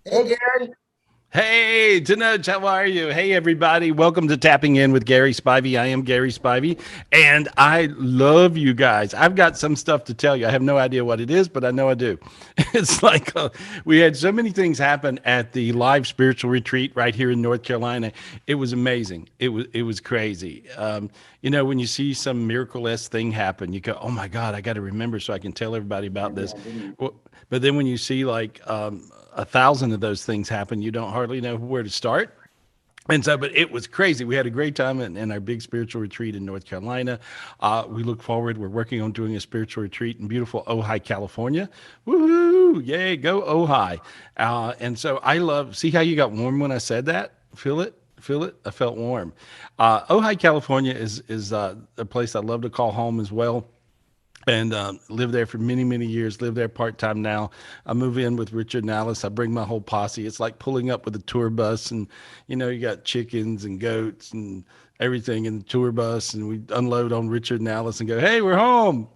Hey, Gary. Hey, Tanoch, how are you? Hey, everybody. Welcome to Tapping In with Gary Spivey. I am Gary Spivey, and I love you guys. I've got some stuff to tell you. I have no idea what it is, but I know I do. It's like we had so many things happen at the live spiritual retreat right here in North Carolina. It was amazing. It was crazy. When you see some miracle-esque thing happen, you go, "Oh my God, I got to remember so I can tell everybody about Yeah, this." I didn't. Well, but then when you see like 1,000 of those things happen, you don't hardly know where to start. And so, but it was crazy. We had a great time in our big spiritual retreat in North Carolina. We look forward. We're working on doing a spiritual retreat in beautiful Ojai, California. Woohoo! Yay, go Ojai! And so I love. See how you got warm when I said that? Feel it? Feel it? I felt warm. Ojai, California is a place I love to call home as well, and lived there for many, many years. Live there part time now. I move in with Richard and Alice. I bring my whole posse. It's like pulling up with a tour bus, and you got chickens and goats and everything in the tour bus, and we unload on Richard and Alice and go, "Hey, we're home."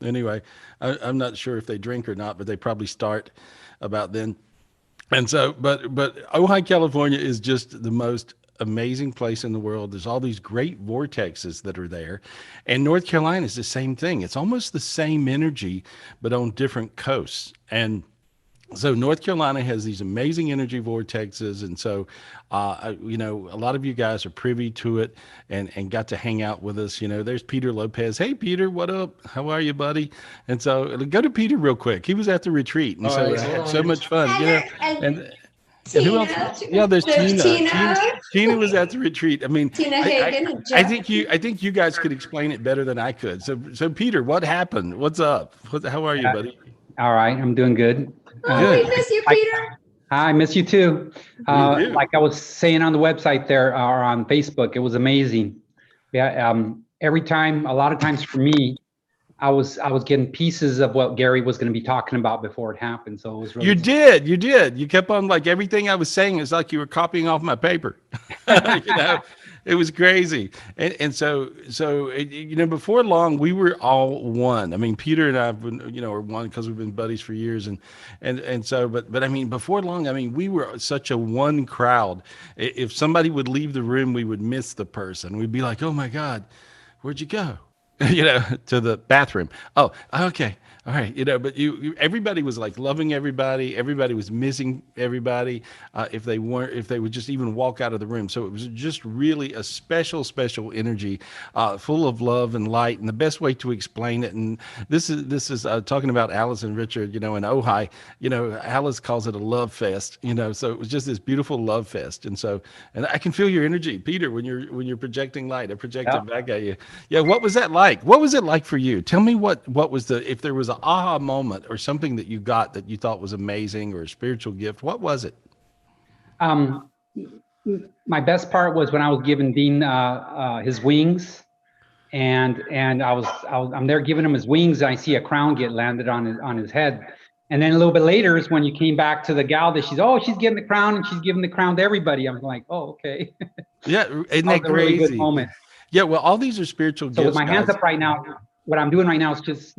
Anyway, I'm not sure if they drink or not, but they probably start about then. And so, but Ojai, California is just the most amazing place in the world. There's all these great vortexes that are there. And North Carolina is the same thing. It's almost the same energy, but on different coasts. And so North Carolina has these amazing energy vortexes, and so a lot of you guys are privy to it and got to hang out with us. There's Peter Lopez. Hey, Peter, what up? How are you, buddy? And so go to Peter real quick. He was at the retreat, and All so right, I hold had so on. much fun. And And and who else? Tina, Yeah, there's there's Tina. Tina, Tina was at the retreat. I mean, Tina I, I Hagen and I Jeff. think you guys could explain it better than I could. So Peter, what happened? What's up? How are you, Uh, buddy? all right, I'm doing good. Oh, Uh, we Good. miss you, like, Peter. I miss you too. We do. Like I was saying on the website there or on Facebook, it was amazing. Yeah, every time, a lot of times for me, I was getting pieces of what Gary was going to be talking about before it happened. So it was You really did. You did. You kept on like everything I was saying is like you were copying off my paper. you know, it was crazy. And so before long, we were all one. I mean, Peter and I have been, are one because we've been buddies for years. But I mean, before long, I mean, we were such a one crowd. If somebody would leave the room, we would miss the person. We'd be like, oh my God, where'd you go? To the bathroom. Oh, okay. All right. But everybody was like loving everybody. Everybody was missing everybody. If they would just even walk out of the room. So it was just really a special, special energy, full of love and light. And the best way to explain it, and this is talking about Alice and Richard, in Ojai, Alice calls it a love fest, so it was just this beautiful love fest. And I can feel your energy, Peter, when you're projecting light. I yeah. projected back at you. Yeah, what was that like? What was it like for you? Tell me what was if there was an aha moment or something that you got that you thought was amazing or a spiritual gift, what was it? Um, my best part was when I was giving Dean his wings, and I'm there giving him his wings, and I see a crown get landed on his head. And then a little bit later is when you came back to the gal that she's getting the crown and she's giving the crown to everybody. I'm like, oh, okay. Yeah, isn't That was that a really good crazy? moment. Yeah, well, all these are spiritual So with gifts, my hands guys. up right now, what I'm doing right now is just,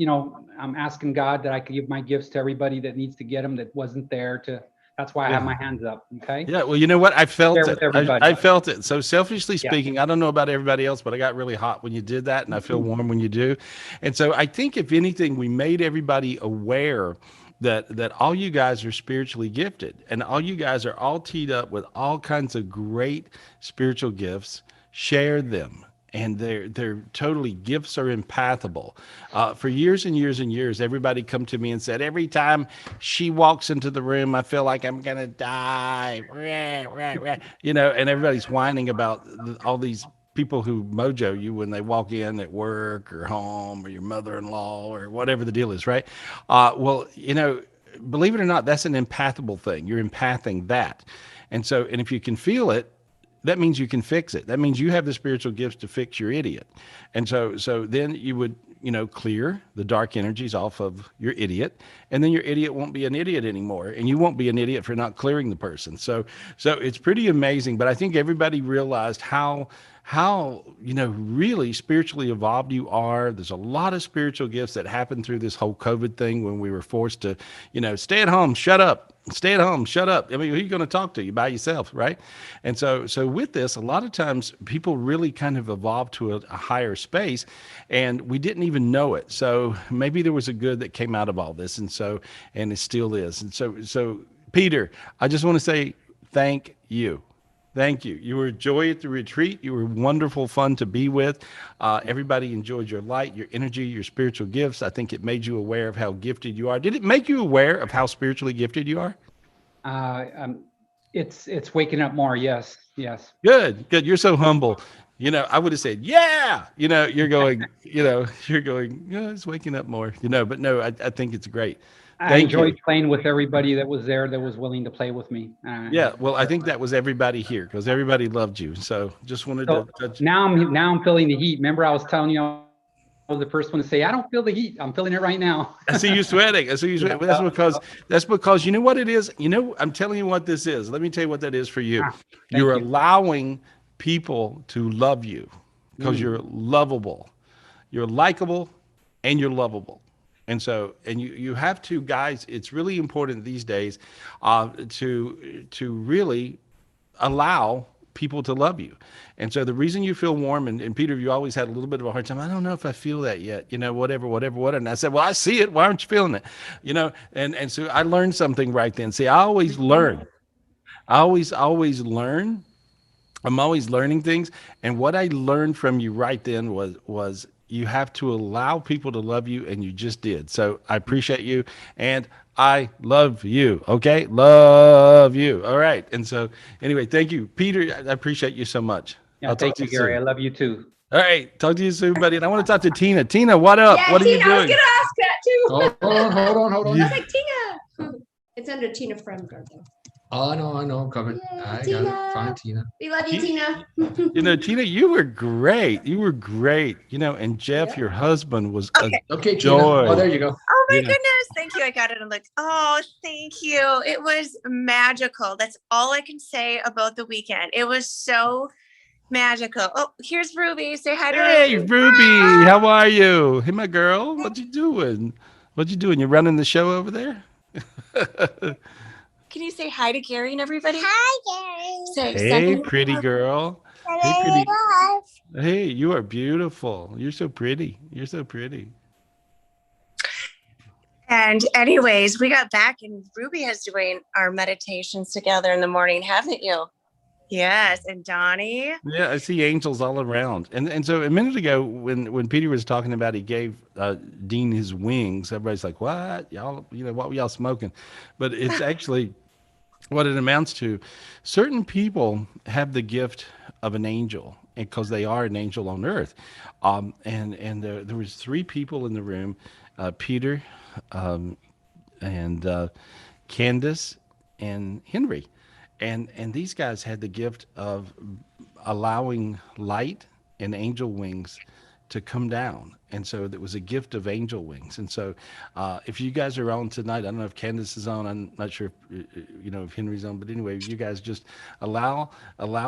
I'm asking God that I could give my gifts to everybody that needs to get them that wasn't there to. That's why I have Yeah. my hands up. Okay. Yeah, well, you know what? I felt Share with it. I everybody. felt it. So, selfishly Yeah. speaking, I don't know about everybody else, but I got really hot when you did that, and I feel warm when you do. And so, I think if anything, we made everybody aware that all you guys are spiritually gifted, and all you guys are all teed up with all kinds of great spiritual gifts. Share them, and they're totally gifts are empathable. For years and years and years, everybody come to me and said, every time she walks into the room, I feel like I'm gonna die. And everybody's whining about all these people who mojo you when they walk in at work or home or your mother-in-law or whatever the deal is, right? Well, believe it or not, that's an empathable thing. You're empathing that. And if you can feel it, that means you can fix it. That means you have the spiritual gifts to fix your idiot. And so then you would, clear the dark energies off of your idiot, and then your idiot won't be an idiot anymore, and you won't be an idiot for not clearing the person. So it's pretty amazing. But I think everybody realized really spiritually evolved you are. There's a lot of spiritual gifts that happened through this whole COVID thing when we were forced to, stay at home, shut up. Stay at home, shut up. I mean, who are you going to talk to? You by yourself, right? And so with this, a lot of times people really kind of evolved to a higher space, and we didn't even know it. So maybe there was a good that came out of all this, and it still is. And so Peter, I just want to say thank you. Thank you. You were a joy at the retreat. You were wonderful fun to be with. Everybody enjoyed your light, your energy, your spiritual gifts. I think it made you aware of how gifted you are. Did it make you aware of how spiritually gifted you are? It's waking up more. Yes, yes. Good, good. You're so humble. I would have said, yeah. You're going, yeah, it's waking up more, but no, I think it's great. I enjoyed playing with everybody that was there that was willing to play with me. Yeah, well, I think that was everybody here because everybody loved you. So just wanted to touch. Now I'm feeling the heat. Remember, I was telling you, I was the first one to say, I don't feel the heat. I'm feeling it right now. I see you sweating. Yeah. That's because you know what it is. I'm telling you what this is. Let me tell you what that is for you. You're allowing people to love you because you're lovable, you're likable, and you're lovable. And you have to, guys, it's really important these days to really allow people to love you. And so the reason you feel warm, and Peter, you always had a little bit of a hard time. I don't know if I feel that yet, whatever. And I said, well, I see it. Why aren't you feeling it? And so I learned something right then. See, I always learn. I always learn. I'm always learning things. And what I learned from you right then was you have to allow people to love you, and you just did. So I appreciate you, and I love you. Okay, love you. All right. And so anyway, thank you, Peter. I appreciate you so much. Yeah, I'll talk to you, Gary. Soon. I love you too. All right, talk to you soon, buddy. And I want to talk to Tina. Tina, what up? Yeah, what are Tina, you doing? I was gonna ask that too. Hold on. I was like, Tina. It's under Tina Fremgard though. Oh, no, I know. I'm covered. Yeah, I Tina. got it. Fine, Tina. We love you, Tina. Tina, you were great. And Jeff, your husband, was okay, joy. Tina. Oh, there you go. Oh my goodness. Thank you. I got it. I'm like, oh, thank you. It was magical. That's all I can say about the weekend. It was so magical. Oh, here's Ruby. Say hi to Hey, Ruby. How are you? Hey, my girl. What you doing? You running the show over there? Can you say hi to Gary and everybody? Hi, Gary. Hey, pretty girl. Hey, pretty. Hey, you are beautiful. You're so pretty. And anyways, we got back and Ruby has doing our meditations together in the morning, haven't you? Yes. And Donnie. Yeah, I see angels all around. And so a minute ago when Peter was talking about he gave Dean his wings, everybody's like, what? Y'all, what were y'all smoking? But it's actually what it amounts to. Certain people have the gift of an angel because they are an angel on earth. And there was 3 people in the room, Peter and Candace and Henry. And these guys had the gift of allowing light and angel wings to come down. And so it was a gift of angel wings. And so if you guys are on tonight, I don't know if Candace is on, I'm not sure if Henry's on, but anyway, you guys just allow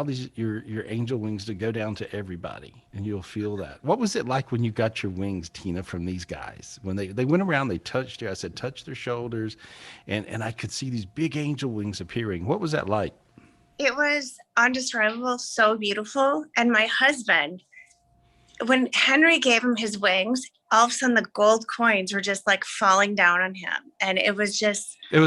these your angel wings to go down to everybody, and you'll feel that. What was it like when you got your wings, Tina, from these guys? When they went around, they touched you, I said, touch their shoulders, and I could see these big angel wings appearing. What was that like? It was undescribable, so beautiful. And my husband, when Henry gave him his wings, all of a sudden the gold coins were just like falling down on him. And it was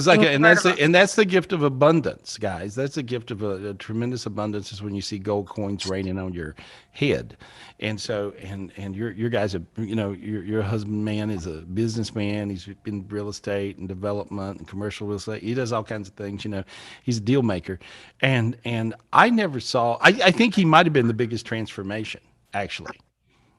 like, and that's the gift of abundance, guys. That's the gift of a tremendous abundance is when you see gold coins raining on your head. And so, and your guys, your husband man is a businessman. He's in real estate and development and commercial real estate. He does all kinds of things, he's a deal maker. And I never saw, I think he might've been the biggest transformation actually.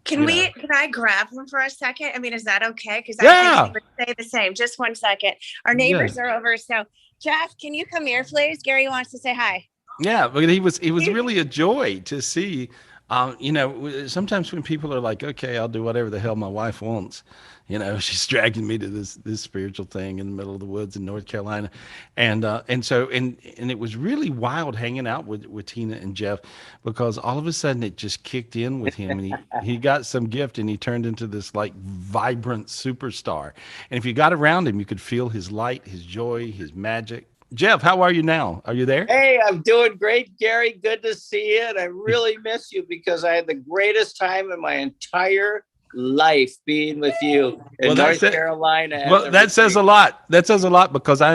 Can I grab him for a second? I mean, is that okay? Because I think he would say the same. Just 1 second. Our neighbors are over. So Jeff, can you come here, please? Gary wants to say hi. Yeah, but he was really a joy to see Sometimes when people are like, okay, I'll do whatever the hell my wife wants, she's dragging me to this spiritual thing in the middle of the woods in North Carolina. And it was really wild hanging out with Tina and Jeff, because all of a sudden it just kicked in with him, and he got some gift, and he turned into this like vibrant superstar. And if you got around him, you could feel his light, his joy, his magic. Jeff, how are you now? Are you there? Hey, I'm doing great, Gary. Good to see you. And I really miss you because I had the greatest time in my entire life being with you in North Carolina. Well, that says a lot. That says a lot, because I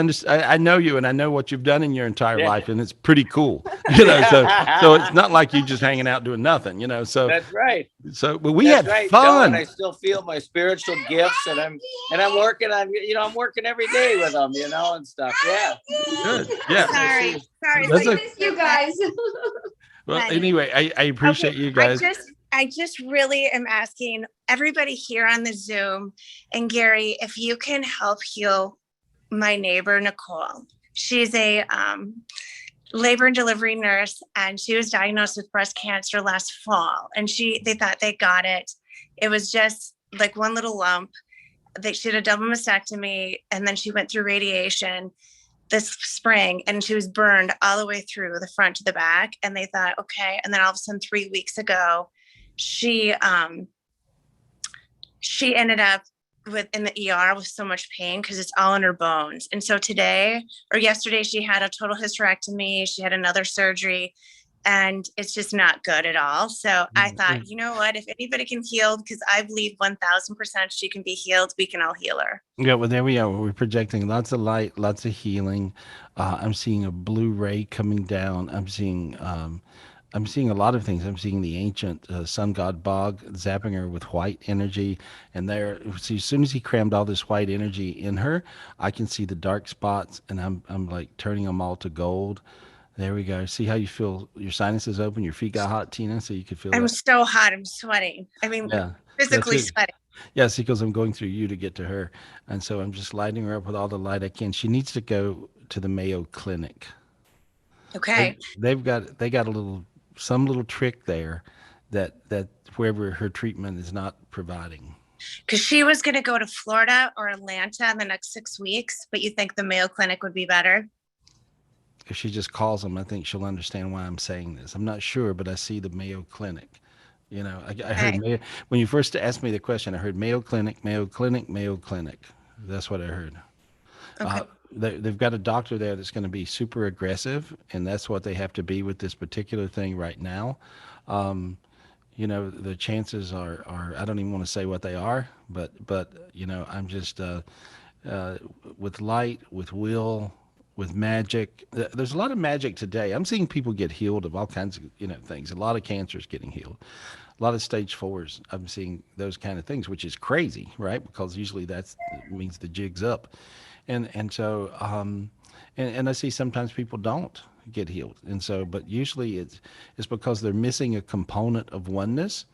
know you, and I know what you've done in your entire life, and it's pretty cool. So it's not like you just hanging out doing nothing, So that's right. So, but we had fun. No, and I still feel my spiritual gifts, and I'm working on, I'm working every day with them, and stuff. Yeah. Good. Yeah. Sorry. I miss you guys. Well, anyway, I appreciate you guys. I just really am asking everybody here on the Zoom, and Gary, if you can help heal my neighbor, Nicole. She's a labor and delivery nurse, and she was diagnosed with breast cancer last fall, and they thought they got it. It was just like one little lump. She had a double mastectomy, and then she went through radiation this spring, and she was burned all the way through the front to the back. And they thought, okay. And then all of a sudden, 3 weeks ago, she ended up in the ER with so much pain because it's all in her bones. And so yesterday, she had a total hysterectomy. She had another surgery, and it's just not good at all. So I thought, you know what, if anybody can heal, because I believe 1000% she can be healed, we can all heal her. Yeah, well, there we are. We're projecting lots of light, lots of healing. I'm seeing a blue ray coming down. I'm seeing a lot of things. I'm seeing the ancient sun god Bog zapping her with white energy. And see, as soon as he crammed all this white energy in her, I can see the dark spots, and I'm like turning them all to gold. There we go. See how you feel your sinuses open, your feet got hot, Tina, so you could feel I'm so hot. I'm sweating. I mean, physically sweating. Yeah, see, because I'm going through you to get to her. And so I'm just lighting her up with all the light I can. She needs to go to the Mayo Clinic. Okay. They got some little trick there that wherever her treatment is not providing. Because she was going to go to Florida or Atlanta in the next 6 weeks, but you think the Mayo Clinic would be better? If she just calls them, I think she'll understand why I'm saying this. I'm not sure, but I see the Mayo Clinic. I heard Mayo, when you first asked me the question, I heard Mayo Clinic, Mayo Clinic, Mayo Clinic. That's what I heard. Okay. They've got a doctor there that's going to be super aggressive, and that's what they have to be with this particular thing right now. The chances are I don't even want to say what they are, but I'm just with light, with will, with magic. There's a lot of magic today. I'm seeing people get healed of all kinds of things. A lot of cancers getting healed. A lot of stage 4s. I'm seeing those kind of things, which is crazy, right? Because usually that means the jig's up. And so I see sometimes people don't get healed. And so, but usually it's because they're missing a component of oneness.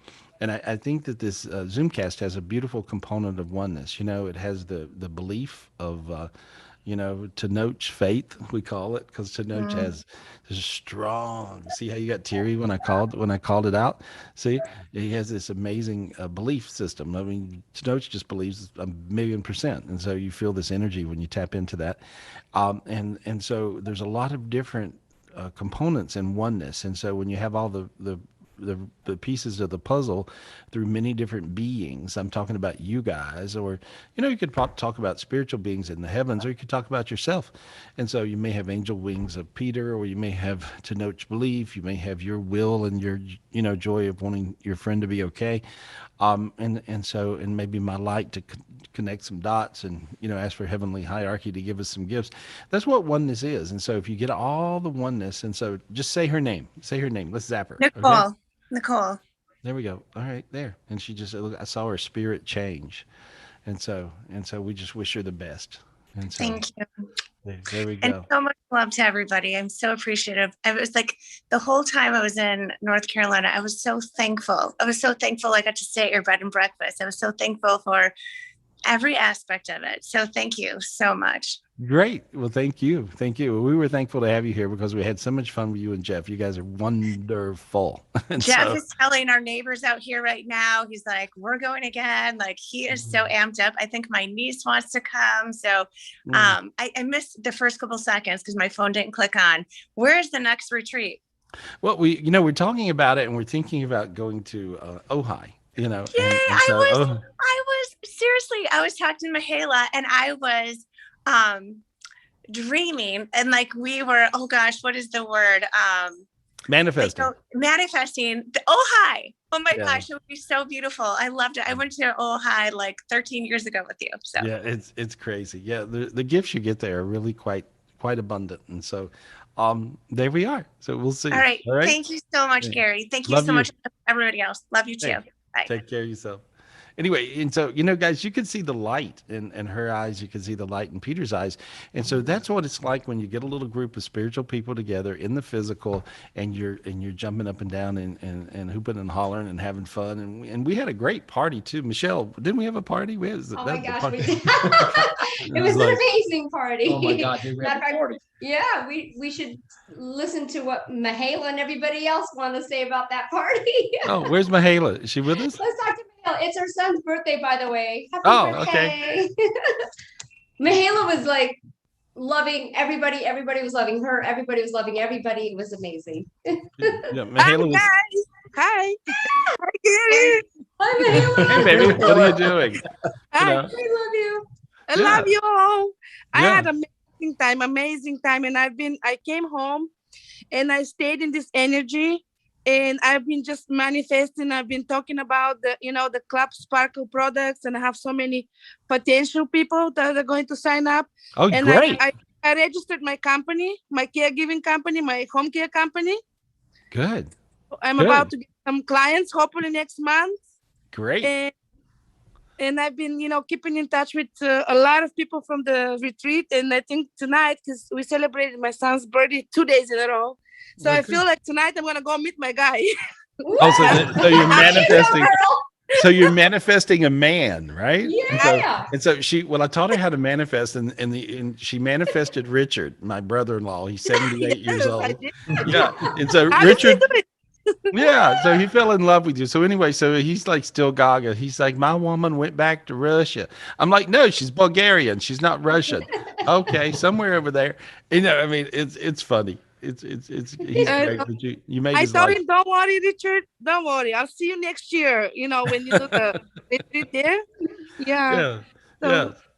And I think that this Zoomcast has a beautiful component of oneness. It has the belief of Tenoch faith, we call it, because Tenoch has this strong. See how you got teary when I called it out. See, he has this amazing belief system. I mean, Tenoch just believes 1,000,000%, and so you feel this energy when you tap into that. And so there's a lot of different components in oneness, and so when you have all the pieces of the puzzle through many different beings. I'm talking about you guys, or you could talk about spiritual beings in the heavens, or you could talk about yourself. And so you may have angel wings of Peter, or you may have Tenoch belief. You may have your will and your joy of wanting your friend to be okay. And maybe my light to connect some dots and ask for heavenly hierarchy to give us some gifts. That's what oneness is. And so if you get all the oneness, and so just say her name. Let's zap her. Nicole. Okay? Nicole. There we go. All right, there. And she just, I saw her spirit change. And so we just wish her the best. And so thank you. There we go. And so much love to everybody. I'm so appreciative. I was like, the whole time I was in North Carolina, I was so thankful. I got to stay at your bed and breakfast. I was so thankful for every aspect of it. So thank you so much. Great. Well, thank you. Thank you. We were thankful to have you here because we had so much fun with you and Jeff. You guys are wonderful. And Jeff so, is telling our neighbors out here right now. He's like, we're going again. Like he is so amped up. I think my niece wants to come. So I missed the first couple seconds because my phone didn't click on. Where's the next retreat? well, we're talking about it and we're thinking about going to Ojai, Yay, and I was talking to Michaela and I was dreaming and like we were, oh gosh, what is the word? manifesting. Manifesting the Ojai. Oh my gosh, it would be so beautiful. I loved it. I went to Ojai like 13 years ago with you. So Yeah, it's crazy. Yeah, the gifts you get there are really quite abundant, and so there we are. So we'll see. All right. Thank you so much, Gary. Thank you so much, everybody else. Love you too. Bye. Take care of yourself. Anyway, and so, guys, you can see the light in her eyes. You can see the light in Peter's eyes. And so that's what it's like when you get a little group of spiritual people together in the physical and you're jumping up and down and hooping and hollering and having fun. And we had a great party too. Michelle, didn't we have a party? We had, oh my gosh, we did. It was an amazing party. Oh my God, they had a party. Yeah, we should listen to what Michaela and everybody else want to say about that party. Oh, where's Michaela? Is she with us? Let's talk to Michaela. It's her son's birthday, by the way. Happy birthday. Okay. Michaela was like loving everybody. Everybody was loving her. Everybody was loving everybody. It was amazing. Yeah, Michaela was... Hi. Hi, Gary. Hi, Michaela. Hey, baby. What are you doing? Hi. I love you. I love you all. I had an amazing time. And I came home and I stayed in this energy and I've been just manifesting. I've been talking about the Club Sparkle products and I have so many potential people that are going to sign up. Oh, and great. I registered my company, my caregiving company, my home care company. Good. I'm about to get some clients hopefully next month. Great. And I've been, keeping in touch with a lot of people from the retreat. And I think tonight, because we celebrated my son's birthday 2 days in a row. So I feel like tonight I'm going to go meet my guy. Oh, so you're manifesting. So you're manifesting a man, right? Yeah. And so I taught her how to manifest and she manifested Richard, my brother-in-law. He's 78 years old. Yeah. And so Richard, yeah, so he fell in love with you. So anyway, so he's like still gaga. He's like, my woman went back to Russia. I'm like, no, she's Bulgarian. She's not Russian. Okay, somewhere over there. I mean, it's funny. He's great. But you made his life. I told him, don't worry, Richard. Don't worry. I'll see you next year. When you do the retreat there. Yeah.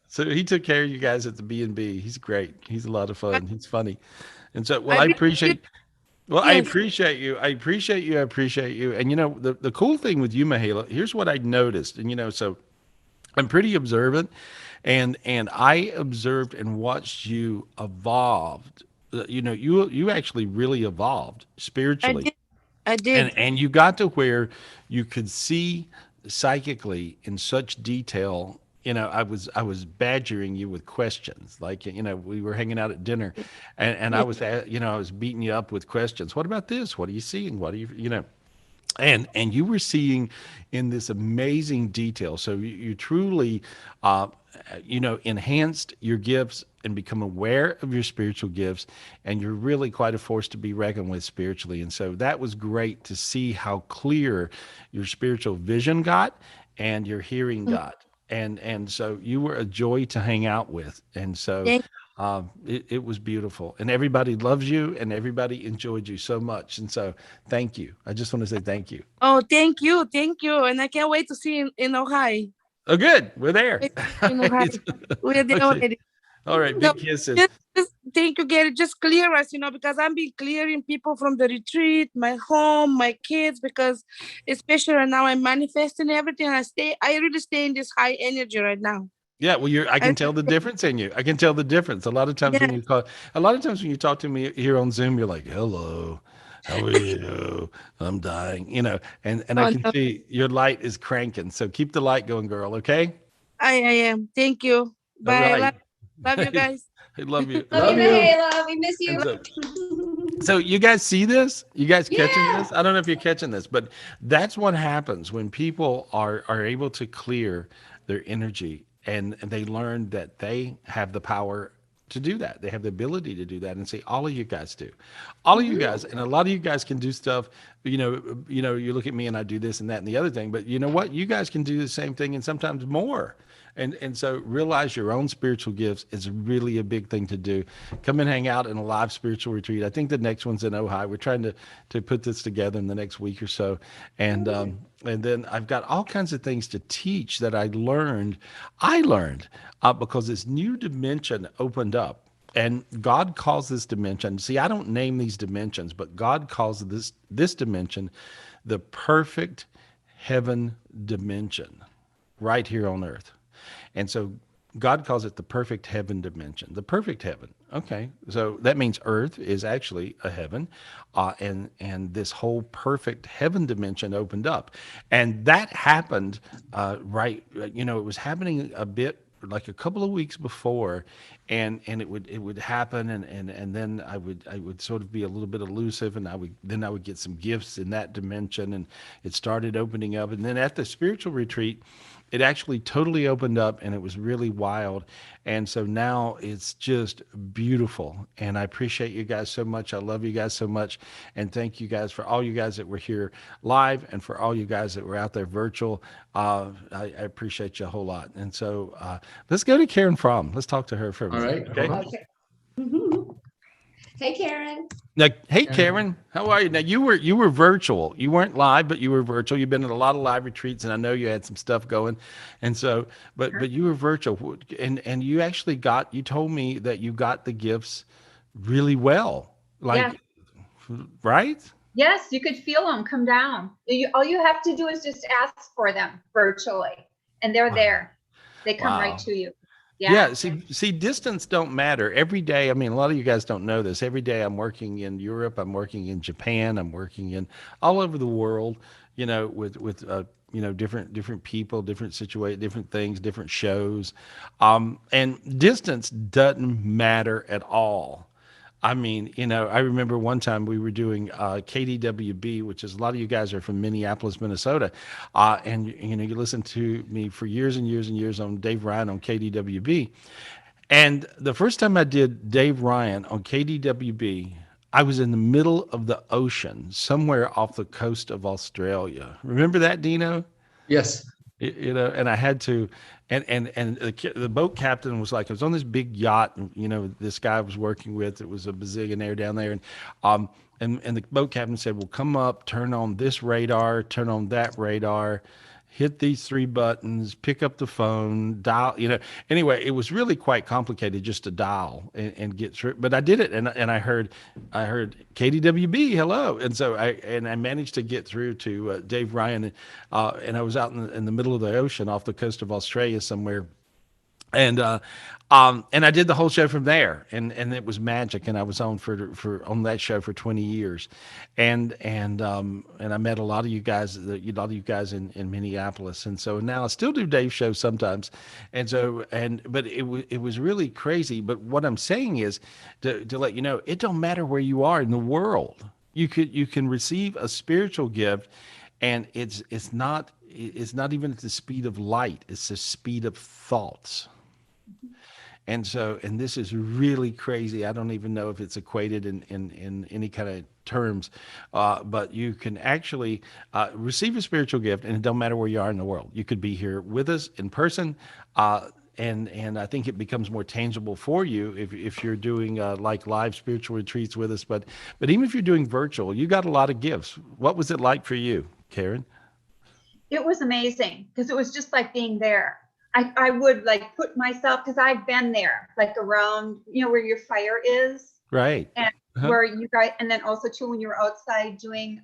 So he took care of you guys at the B&B. He's great. He's a lot of fun. He's funny. And so, I appreciate. Well, yes. I appreciate you. I appreciate you. And the cool thing with you, Michaela, here's what I noticed. And so I'm pretty observant, and I observed and watched you evolved. You actually really evolved spiritually. I did. And you got to where you could see psychically in such detail. I was badgering you with questions. Like, we were hanging out at dinner and I was, I was beating you up with questions. What about this? What are you seeing? What are you, and you were seeing in this amazing detail. So you truly, enhanced your gifts and become aware of your spiritual gifts. And you're really quite a force to be reckoned with spiritually. And so that was great to see how clear your spiritual vision got and your hearing got. And so you were a joy to hang out with. And so it was beautiful. And everybody loves you and everybody enjoyed you so much. And so thank you. I just want to say thank you. Oh, thank you. Thank you. And I can't wait to see you in Ojai. Oh, good. We're there. We're there already. All right. Big kisses. Just thank you, Gary. Just clear us, because I've been clearing people from the retreat, my home, my kids, because especially right now I'm manifesting everything. I really stay in this high energy right now. Yeah, well, I can tell the difference in you. I can tell the difference. A lot of times when you talk to me here on Zoom, you're like, "Hello, how are you? I'm dying," and I can see your light is cranking. So keep the light going, girl. Okay. I am. Thank you. Bye. Right. Love you guys. I love you. Love you, Michaela. We miss you. So you guys see this? You guys catching this? I don't know if you're catching this, but that's what happens when people are able to clear their energy and they learn that they have the power to do that. They have the ability to do that. And see, all of you guys do. All of you guys, and a lot of you guys can do stuff, you look at me and I do this and that and the other thing, but you know what? You guys can do the same thing and sometimes more. And so realize your own spiritual gifts is really a big thing to do. Come and hang out in a live spiritual retreat. I think the next one's in Ojai. We're trying to put this together in the next week or so. And then I've got all kinds of things to teach that I learned because this new dimension opened up. And God calls this dimension, see, I don't name these dimensions, but God calls this dimension the perfect heaven dimension right here on earth. And so God calls it the perfect heaven dimension, the perfect heaven. Okay, so that means earth is actually a heaven, and this whole perfect heaven dimension opened up. And that happened it was happening a bit like a couple of weeks before, and it would happen, and then I would sort of be a little bit elusive, and I would get some gifts in that dimension, and it started opening up. And then at the spiritual retreat, it actually totally opened up, and it was really wild. And so now it's just beautiful. And I appreciate you guys so much. I love you guys so much. And thank you guys for all you guys that were here live, and for all you guys that were out there virtual. I appreciate you a whole lot. And so let's go to Karen Fromm. Let's talk to her for a minute. All right. Okay. Hey, Karen. Now, hey, Karen, how are you? Now, you were virtual. You weren't live, but you were virtual. You've been at a lot of live retreats, and I know you had some stuff going. And so, but you were virtual, and you actually you told me that you got the gifts really well. Like, right? Yes, you could feel them come down. All you have to do is just ask for them virtually, and they're there. They come right to you. Yeah. See, distance don't matter. Every day, I mean, a lot of you guys don't know this. Every day I'm working in Europe, I'm working in Japan, I'm working in all over the world, with different people, different situations, different things, different shows. And distance doesn't matter at all. I mean, I remember one time we were doing KDWB, which is, a lot of you guys are from Minneapolis, Minnesota. And, you listened to me for years and years and years on Dave Ryan on KDWB. And the first time I did Dave Ryan on KDWB, I was in the middle of the ocean, somewhere off the coast of Australia. Remember that, Dino? Yes. And I had to, and the boat captain was like, I was on this big yacht, and this guy I was working with, it was a bazillionaire down there, and the boat captain said, well, come up, turn on this radar, turn on that radar, hit these 3 buttons, pick up the phone, dial, anyway, it was really quite complicated just to dial and get through, but I did it. And I heard KDWB, hello. And so I managed to get through to Dave Ryan, and I was out in the middle of the ocean off the coast of Australia somewhere. And I did the whole show from there, and it was magic. And I was on on that show for 20 years, and I met a lot of you guys, in Minneapolis. And so now I still do Dave's show sometimes, but it was really crazy. But what I'm saying is to let you know, it don't matter where you are in the world. You can receive a spiritual gift, and it's not even at the speed of light. It's the speed of thoughts. And this is really crazy. I don't even know if it's equated in any kind of terms, but you can actually receive a spiritual gift, and it don't matter where you are in the world. You could be here with us in person, and I think it becomes more tangible for you if you're doing like live spiritual retreats with us. But even if you're doing virtual, you got a lot of gifts. What was it like for you, Karen? It was amazing, because it was just like being there. I would like put myself, because I've been there, like around, where your fire is. Right. And where you guys, and then also too, when you were outside doing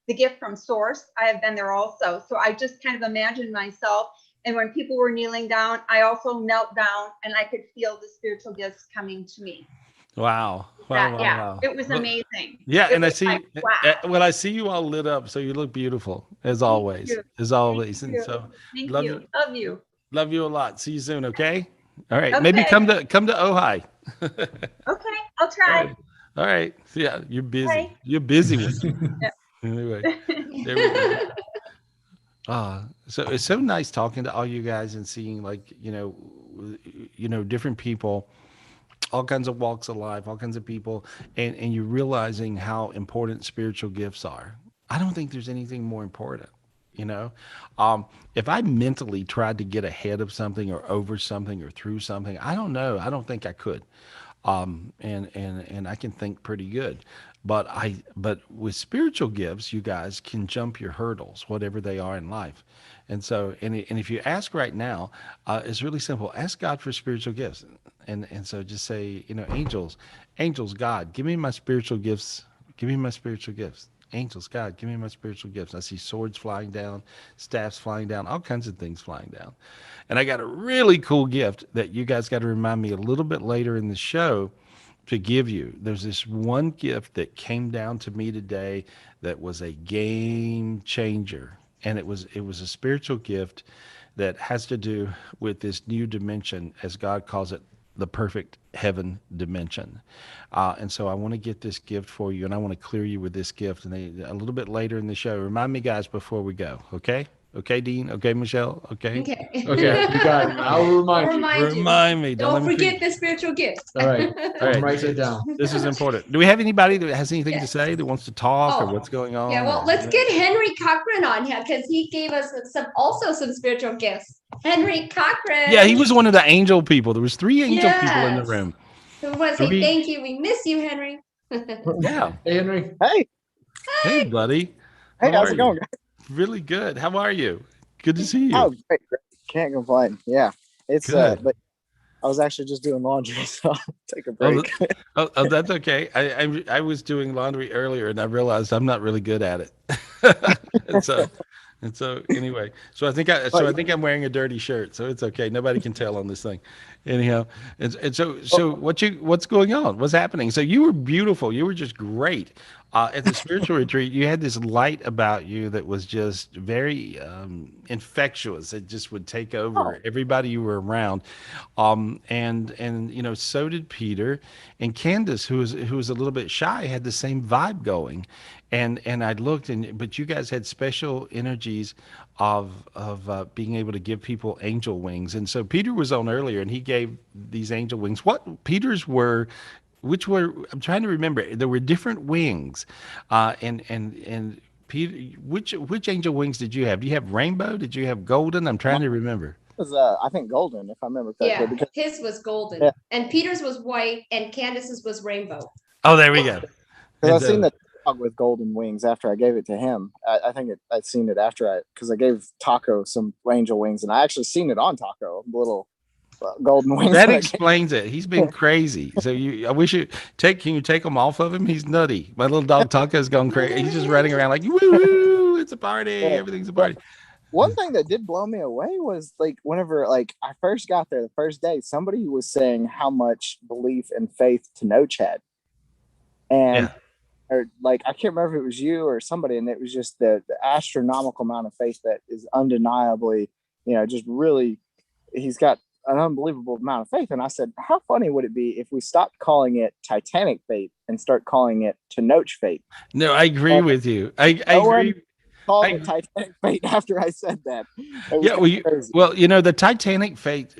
the gift from source, I have been there also. So I just kind of imagined myself. And when people were kneeling down, I also knelt down, and I could feel the spiritual gifts coming to me. Wow. Wow. It was amazing. Yeah. And I see, like, wow. I see you all lit up. So you look beautiful as always, And so Thank love you. Love you. Love you a lot. See you soon. Okay. All right. Okay. Maybe come to Ojai. Okay. I'll try. All right. Yeah. You're busy. Bye. You're busy with you. Anyway, there we go. So it's so nice talking to all you guys and seeing, like, different people all kinds of walks of life, all kinds of people, and you're realizing how important spiritual gifts are. I don't think there's anything more important. You know, if I mentally tried to get ahead of something or over something or through something, I don't know. I don't think I could. And I can think pretty good, but with spiritual gifts, you guys can jump your hurdles, whatever they are in life. And so, and if you ask right now, it's really simple. Ask God for spiritual gifts, and so just say, you know, angels, God, give me my spiritual gifts. Give me my spiritual gifts. Angels, God, give me my spiritual gifts. I see swords flying down, staffs flying down, all kinds of things flying down. And I got a really cool gift that you guys got to remind me a little bit later in the show to give you. There's this one gift that came down to me today that was a game changer. And it was a spiritual gift that has to do with this new dimension, as God calls it, the perfect heaven dimension. And so I want to get this gift for you, and I want to clear you with this gift. And a little bit later in the show, remind me, guys, before we go. Okay? Okay, Dean? Okay, Michelle? Okay? Okay. Okay, you got it. I will remind you. Remind me. Don't forget the spiritual gift. All right. All right. Write it down. This is important. Do we have anybody that has anything to say, that wants to talk, or what's going on? Yeah, well, let's get Henry Cochran on here because he gave us some spiritual gifts. Henry Cochran. Yeah, he was one of the angel people. There was 3 angel people in the room. So we want to say thank you. We miss you, Henry. Yeah. Hey, Henry. Hey. Hey, buddy. Hey, how's it going? Really good. How are you? Good to see you. Oh, great. Can't complain. Yeah. It's good. But I was actually just doing laundry, so I'll take a break. Oh, that's okay. I was doing laundry earlier and I realized I'm not really good at it. and so anyway, so I think I'm wearing a dirty shirt, so it's okay. Nobody can tell on this thing. Anyhow, and so what's going on? What's happening? So you were beautiful. You were just great. At the spiritual retreat, you had this light about you that was just very infectious. It just would take over everybody you were around. And you know, so did Peter, and Candace, who was a little bit shy, had the same vibe going. And I looked, but you guys had special energies of being able to give people angel wings. And so Peter was on earlier, and he gave these angel wings. What Peter's were? Which were, I'm trying to remember. There were different wings, and Peter, which angel wings did you have? Do you have rainbow? Did you have golden? I'm trying to remember. It was I think golden, if I remember correctly. Yeah, because his was golden, and Peter's was white, and Candace's was rainbow. Oh, there we go. Because I seen the dog with golden wings after I gave it to him. I think I'd seen it after because I gave Taco some angel wings, and I actually seen it on Taco, little golden wings. That explains it. He's been crazy. So I wish can you take them off of him? He's nutty. My little dog Taco's gone crazy. He's just running around like, woo, it's a party. Everything's a party. One thing that did blow me away was like whenever I first got there the first day, somebody was saying how much belief and faith Tenoch had. And or I can't remember if it was you or somebody, and it was just the astronomical amount of faith that is undeniably, just really, he's got an unbelievable amount of faith. And I said, how funny would it be if we stopped calling it Titanic faith and start calling it Tenoch faith? No, I agree with you. I agree. Called it Titanic fate after I said that. Yeah, well, the Titanic fate,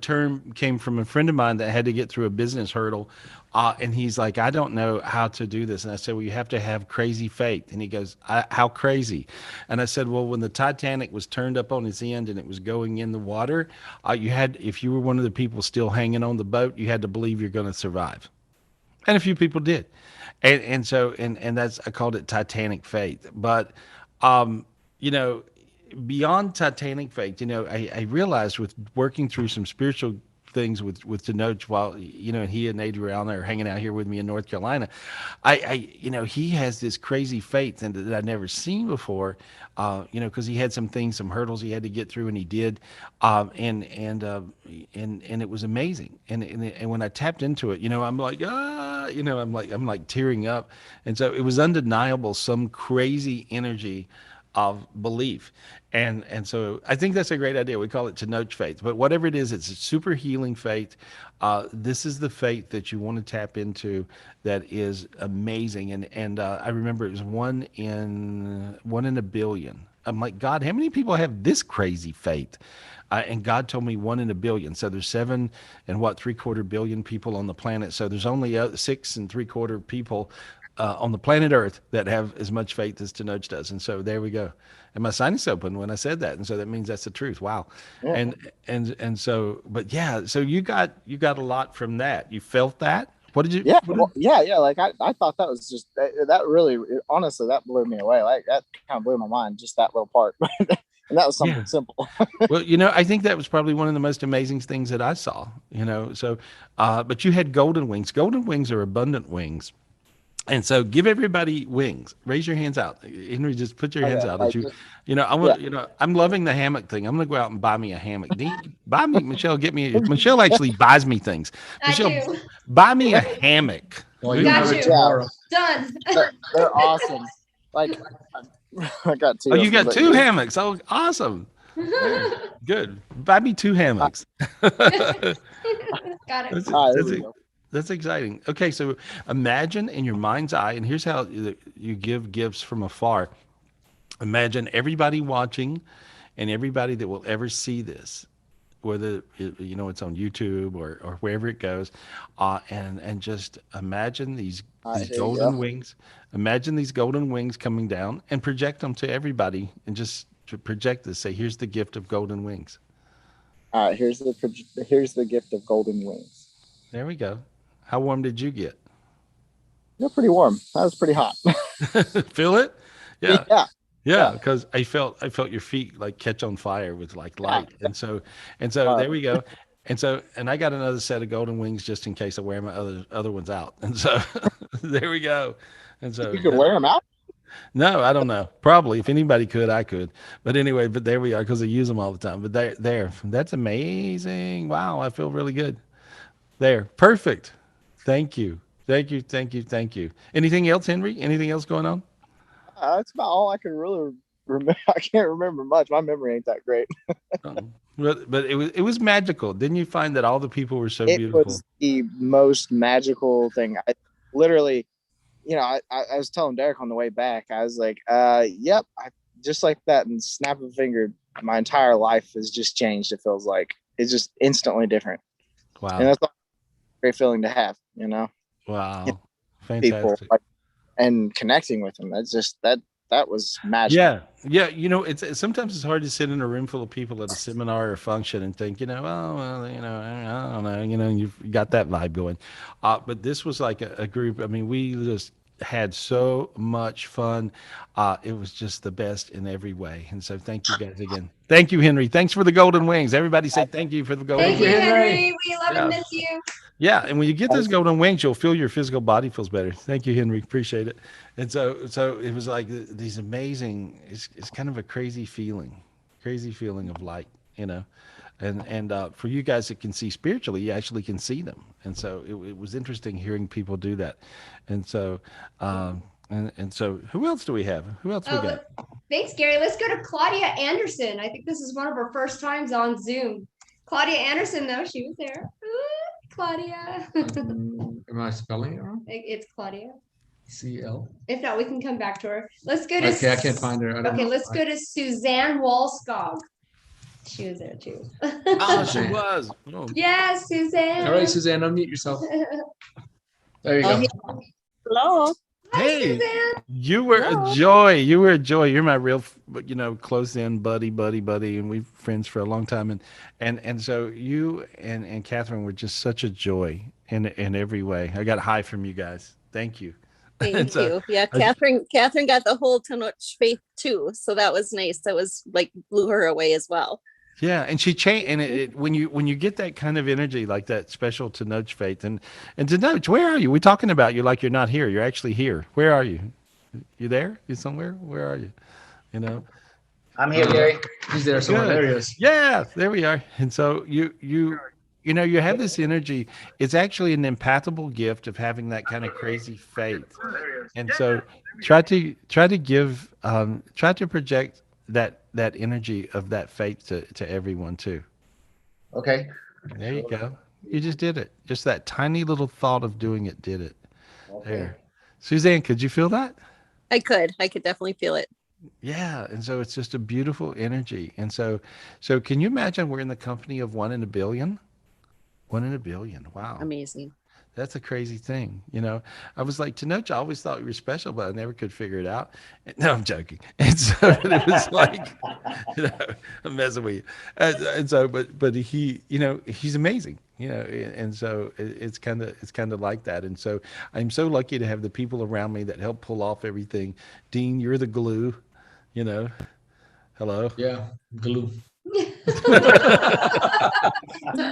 term came from a friend of mine that had to get through a business hurdle, and he's like, I don't know how to do this. And I said, well, you have to have crazy faith. And he goes, how crazy? And I said, well, when the Titanic was turned up on its end and it was going in the water, if you were one of the people still hanging on the boat, you had to believe you're going to survive. And a few people did. And so that's, I called it Titanic faith. But beyond Titanic faith, I realized with working through some spiritual things with Tenoch while, and he and Adriana are hanging out here with me in North Carolina, he has this crazy faith and that I'd never seen before, because he had some hurdles he had to get through, and he did, and it was amazing. And when I tapped into it, I'm like, I'm like tearing up. And so it was undeniable, some crazy energy of belief. And so I think that's a great idea. We call it Tenoch faith, but whatever it is, it's a super healing faith. This is the faith that you want to tap into that is amazing. And I remember it was one in a billion. I'm like, God, how many people have this crazy faith? And God told me 1 in a billion. So there's 7.75 billion people on the planet. So there's only 6.75 people on the planet Earth that have as much faith as Tenoch does. And so there we go. And my sinus opened when I said that. And so that means that's the truth. Wow. Yeah. And so, but yeah, so you got a lot from that. You felt that? What did you? Yeah, yeah. Like I thought that was just that really, honestly, that blew me away. Like that kind of blew my mind, just that little part. And that was something simple. Well, I think that was probably one of the most amazing things that I saw, so, but you had golden wings. Golden wings are abundant wings. And so give everybody wings. Raise your hands out. Henry, just put your hands out. I'm loving the hammock thing. I'm going to go out and buy me a hammock. Buy me, Michelle, Michelle actually buys me things. Michelle, buy me a hammock. Got you. Done. They're awesome. Like, I got 2. Oh, you got 2 hammocks. Oh, awesome. Good. Buy me 2 hammocks. Got it. That's exciting. Okay, so imagine in your mind's eye, and here's how you give gifts from afar. Imagine everybody watching and everybody that will ever see this, whether it's on YouTube or wherever it goes, and just imagine these golden wings. Imagine these golden wings coming down and project them to everybody, and just to project this. Say, here's the gift of golden wings. All right, here's the gift of golden wings. There we go. How warm did you get? They're pretty warm. That was pretty hot. Feel it? Yeah. Yeah. Because I felt your feet like catch on fire with like light. And so there we go. And I got another set of golden wings just in case I wear my other ones out. And so there we go. And so you could wear them out? No, I don't know. Probably if anybody could, I could. But anyway, but there we are, because I use them all the time. But that's amazing. Wow, I feel really good. There. Perfect. Thank you. Anything else, Henry? Anything else going on? That's about all I can really remember. I can't remember much. My memory ain't that great. But it was magical. Didn't you find that all the people were so beautiful? It was the most magical thing. I literally, I was telling Derek on the way back, I was like, yep, just like that, and snap of a finger, my entire life has just changed. It feels like it's just instantly different. Wow. And that's a great feeling to have, Wow. Fantastic. People, and connecting with them. That's just that was magical. Yeah. It's sometimes it's hard to sit in a room full of people at a seminar or function and think, I don't know, you've got that vibe going. But this was like a group. I mean, we just had so much fun. It was just the best in every way. And so thank you guys again. Thank you, Henry. Thanks for the golden wings. Everybody say thank you for the golden wings. Thank you, Henry. We love and miss you. Yeah, and when you get those golden wings, you'll feel your physical body feels better. Thank you, Henry. Appreciate it. And so it was like these amazing. It's kind of a crazy feeling of light, And for you guys that can see spiritually, you actually can see them. And so it was interesting hearing people do that. And so and so who else do we have? Who else we got? Thanks, Gary. Let's go to Claudia Anderson. I think this is one of her first times on Zoom. Claudia Anderson, though, she was there. Claudia. Am I spelling it wrong? It's Claudia. CL. If not, we can come back to her. Let's go to. Okay, I can't find her. Let's go to Suzanne Walskog. She was there too. Oh, she was. Oh. Yeah, Suzanne. All right, Suzanne, unmute yourself. There you go. Hello. Hey, Suzanne. You were a joy. You're my real, close in buddy, and we've friends for a long time. And so you and Catherine were just such a joy in every way. I got high from you guys. Thank you. Thank you. Yeah, Catherine got the whole Tenoch faith too, so that was nice. That was blew her away as well. Yeah, and she changed. And when you get that kind of energy, like that special Tenoch faith, and Tenoch, where are you? We're talking about you like you're not here. You're actually here. Where are you? You there? You somewhere? Where are you? I'm here, Gary. He's there somewhere. There he is. Yeah, there we are. And so you have this energy. It's actually an empathable gift of having that kind of crazy faith. And so try to project that energy of that faith to everyone too. Okay. There you go. You just did it. Just that tiny little thought of doing it did it. Okay. There. Suzanne, could you feel that? I could definitely feel it. Yeah, and so it's just a beautiful energy. And so can you imagine we're in the company of 1 in a billion? 1 in a billion. Wow. Amazing. That's a crazy thing. I was like, Tenoch, I always thought you were special, but I never could figure it out. No, I'm joking. And so it was like, I'm messing with you. And so, but he, he's amazing, and so it's kind of like that. And so I'm so lucky to have the people around me that help pull off everything. Dean, you're the glue, hello. Yeah, glue.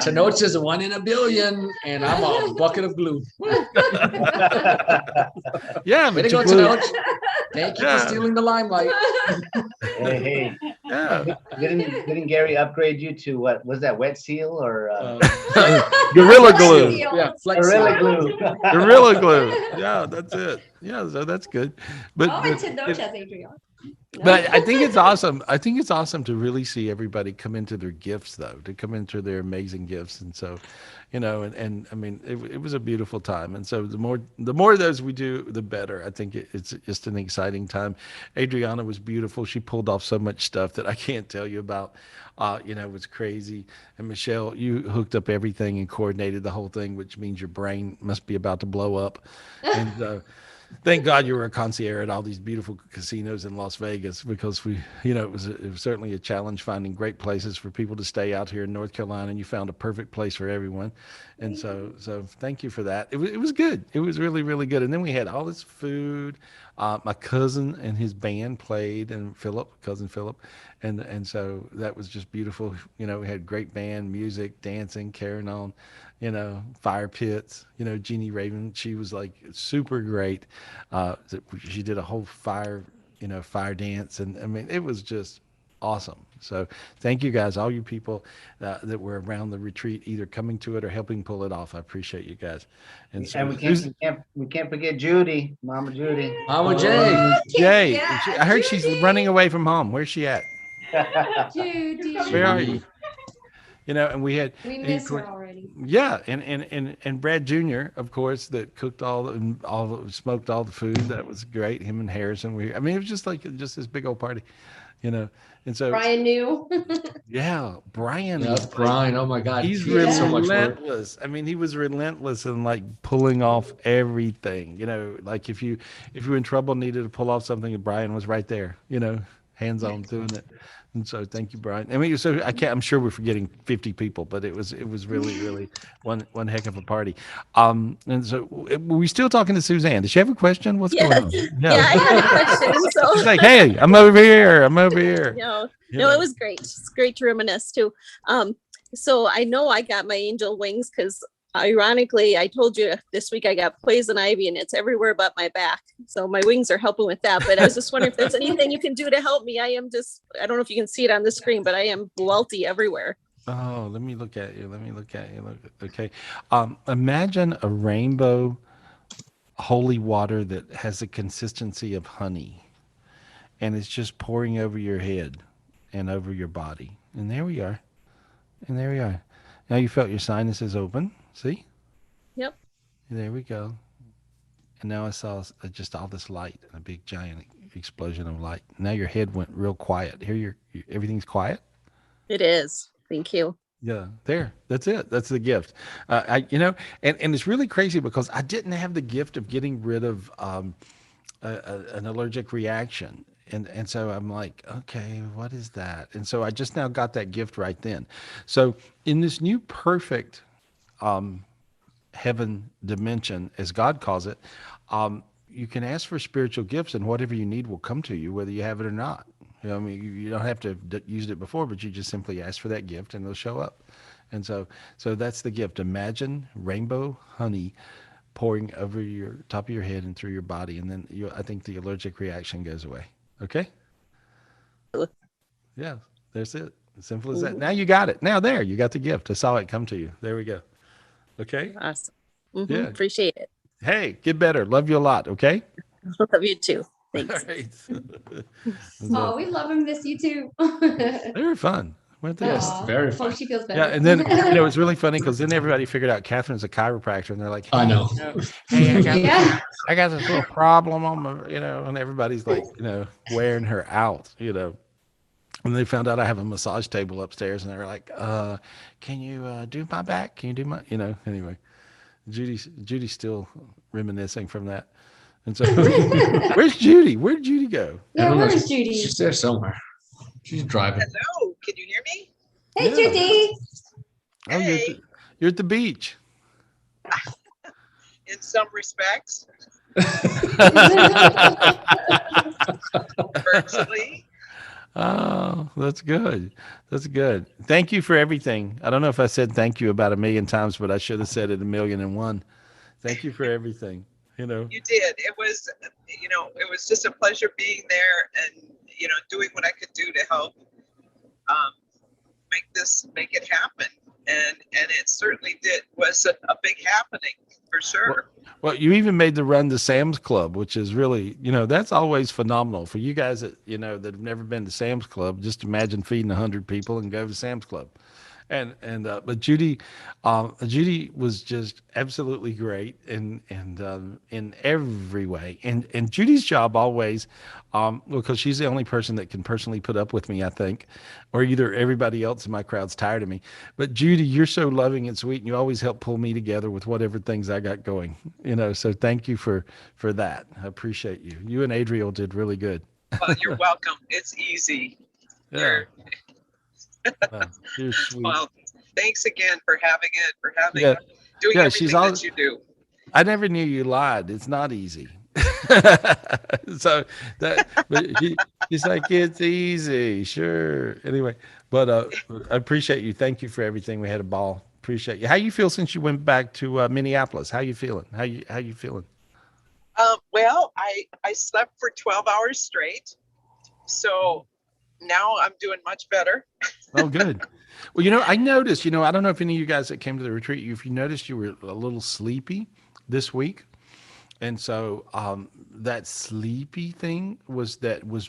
Tenoch is a 1 in a billion, and I'm a bucket of glue. Yeah, way to go, Tenoch. Thank you for stealing the limelight. Hey. Yeah. Didn't Gary upgrade you to what was that, wet seal or Gorilla glue? Yeah, Gorilla glue. Gorilla glue. Yeah, that's it. Yeah, so that's good. But Tenoch has Adriana. But I think it's awesome. I think it's awesome to really see everybody come into their gifts, though, to come into their amazing gifts. And so, and I mean, it was a beautiful time. And so the more of those we do, the better. I think it's just an exciting time. Adriana was beautiful. She pulled off so much stuff that I can't tell you about. It was crazy. And Michelle, you hooked up everything and coordinated the whole thing, which means your brain must be about to blow up. And thank God you were a concierge at all these beautiful casinos in Las Vegas, because it was certainly a challenge finding great places for people to stay out here in North Carolina, and you found a perfect place for everyone. And so thank you for that. It was good. It was really, really good. And then we had all this food. My cousin and his band played, and cousin Philip. And so that was just beautiful. We had great band, music, dancing, carrying on. Fire pits, Jeannie Raven, she was like super great. She did a whole fire dance. And I mean, it was just awesome. So thank you guys, all you people that were around the retreat, either coming to it or helping pull it off. I appreciate you guys. And so we can't forget Judy, Mama Judy. Mama Jay. I heard she's running away from home. Where's she at? Judy. Where are you? And we miss her already. Yeah, and Brad Jr., of course, that cooked smoked all the food. That was great. Him and Harrison. It was just this big old party, And so Brian knew. Yeah, Brian. Yeah, Brian. Oh my God, he's relentless. I mean, he was relentless in like pulling off everything. Like if you were in trouble, needed to pull off something, Brian was right there. Hands on doing it. And so thank you, Brian. I mean, so I'm sure we're forgetting 50 people, but it was really, really one heck of a party. And so were we still talking to Suzanne? Does she have a question? What's going on? Yeah, I had a question. So she's like, hey, I'm over here. No, it was great. It's great to reminisce too. So I know I got my angel wings because ironically, I told you this week I got poison ivy and it's everywhere but my back. So my wings are helping with that. But I was just wondering if there's anything you can do to help me. I don't know if you can see it on the screen, but I am welty everywhere. Oh, let me look at you. Okay. Imagine a rainbow holy water that has the consistency of honey, and it's just pouring over your head and over your body. And there we are. Now you felt your sinuses open. See? Yep. There we go. And now I saw just all this light, a big giant explosion of light. Now your head went real quiet. Here everything's quiet. It is. Thank you. Yeah, there. That's it. That's the gift. And it's really crazy because I didn't have the gift of getting rid of an allergic reaction. And so I'm like, okay, what is that? And so I just now got that gift right then. So in this new perfect heaven dimension, as God calls it, you can ask for spiritual gifts, and whatever you need will come to you, whether you have it or not. You don't have to have used it before, but you just simply ask for that gift and it'll show up. And so that's the gift. Imagine rainbow honey pouring over your top of your head and through your body. And then I think the allergic reaction goes away. Okay. Yeah, that's it. As simple as that. Now you got it. Now you got the gift. I saw it come to you. There we go. Okay. Awesome. Mm-hmm. Yeah. Appreciate it. Hey, get better. Love you a lot. Okay. Love you too. Thanks. Right. Oh, we love and miss you too. They were fun. Yes, very Hope fun. she feels better. Yeah, and then it's really funny because then everybody figured out Catherine's a chiropractor, and they're like, I know. hey, Yeah. I got this little problem on my, and everybody's like, wearing her out, And they found out I have a massage table upstairs, and they were like, can you do my back? Can you do my, anyway. Judy's still reminiscing from that. And so, where's Judy? Where'd Judy go? Yeah, where's Judy? She's there somewhere. She's driving. Hello, can you hear me? Hey, Yeah. Judy. Oh, Hey. you're at the beach. In some respects. Virtually. Oh, that's good. That's good. Thank you for everything. I don't know if I said thank you about 1,000,000 times, but I should have said it 1,000,001. Thank you for everything. You did. It was just a pleasure being there and, doing what I could do to help make it happen. And it certainly was a big happening for sure. Well, you even made the run to Sam's Club, which is really, that's always phenomenal for you guys that, that have never been to Sam's Club. Just imagine feeding 100 people and go to Sam's Club. But Judy was just absolutely great in every way. And Judy's job always, because she's the only person that can personally put up with me, I think, or either everybody else in my crowd's tired of me. But Judy, you're so loving and sweet, and you always help pull me together with whatever things I got going. So thank you for that. I appreciate you. You and Adriel did really good. Well, you're welcome. It's easy. Yeah. You're sweet. Well, thanks again for doing Yeah, everything that you do. I never knew you lied. It's not easy. So he's like, it's easy, sure. Anyway, but I appreciate you. Thank you for everything. We had a ball. Appreciate you. How you feel since you went back to Minneapolis? How you feeling? How you feeling? Well, I slept for 12 hours straight, so now I'm doing much better. Oh, good. Well, I noticed, I don't know if any of you guys that came to the retreat, if you noticed you were a little sleepy this week. And so that sleepy thing was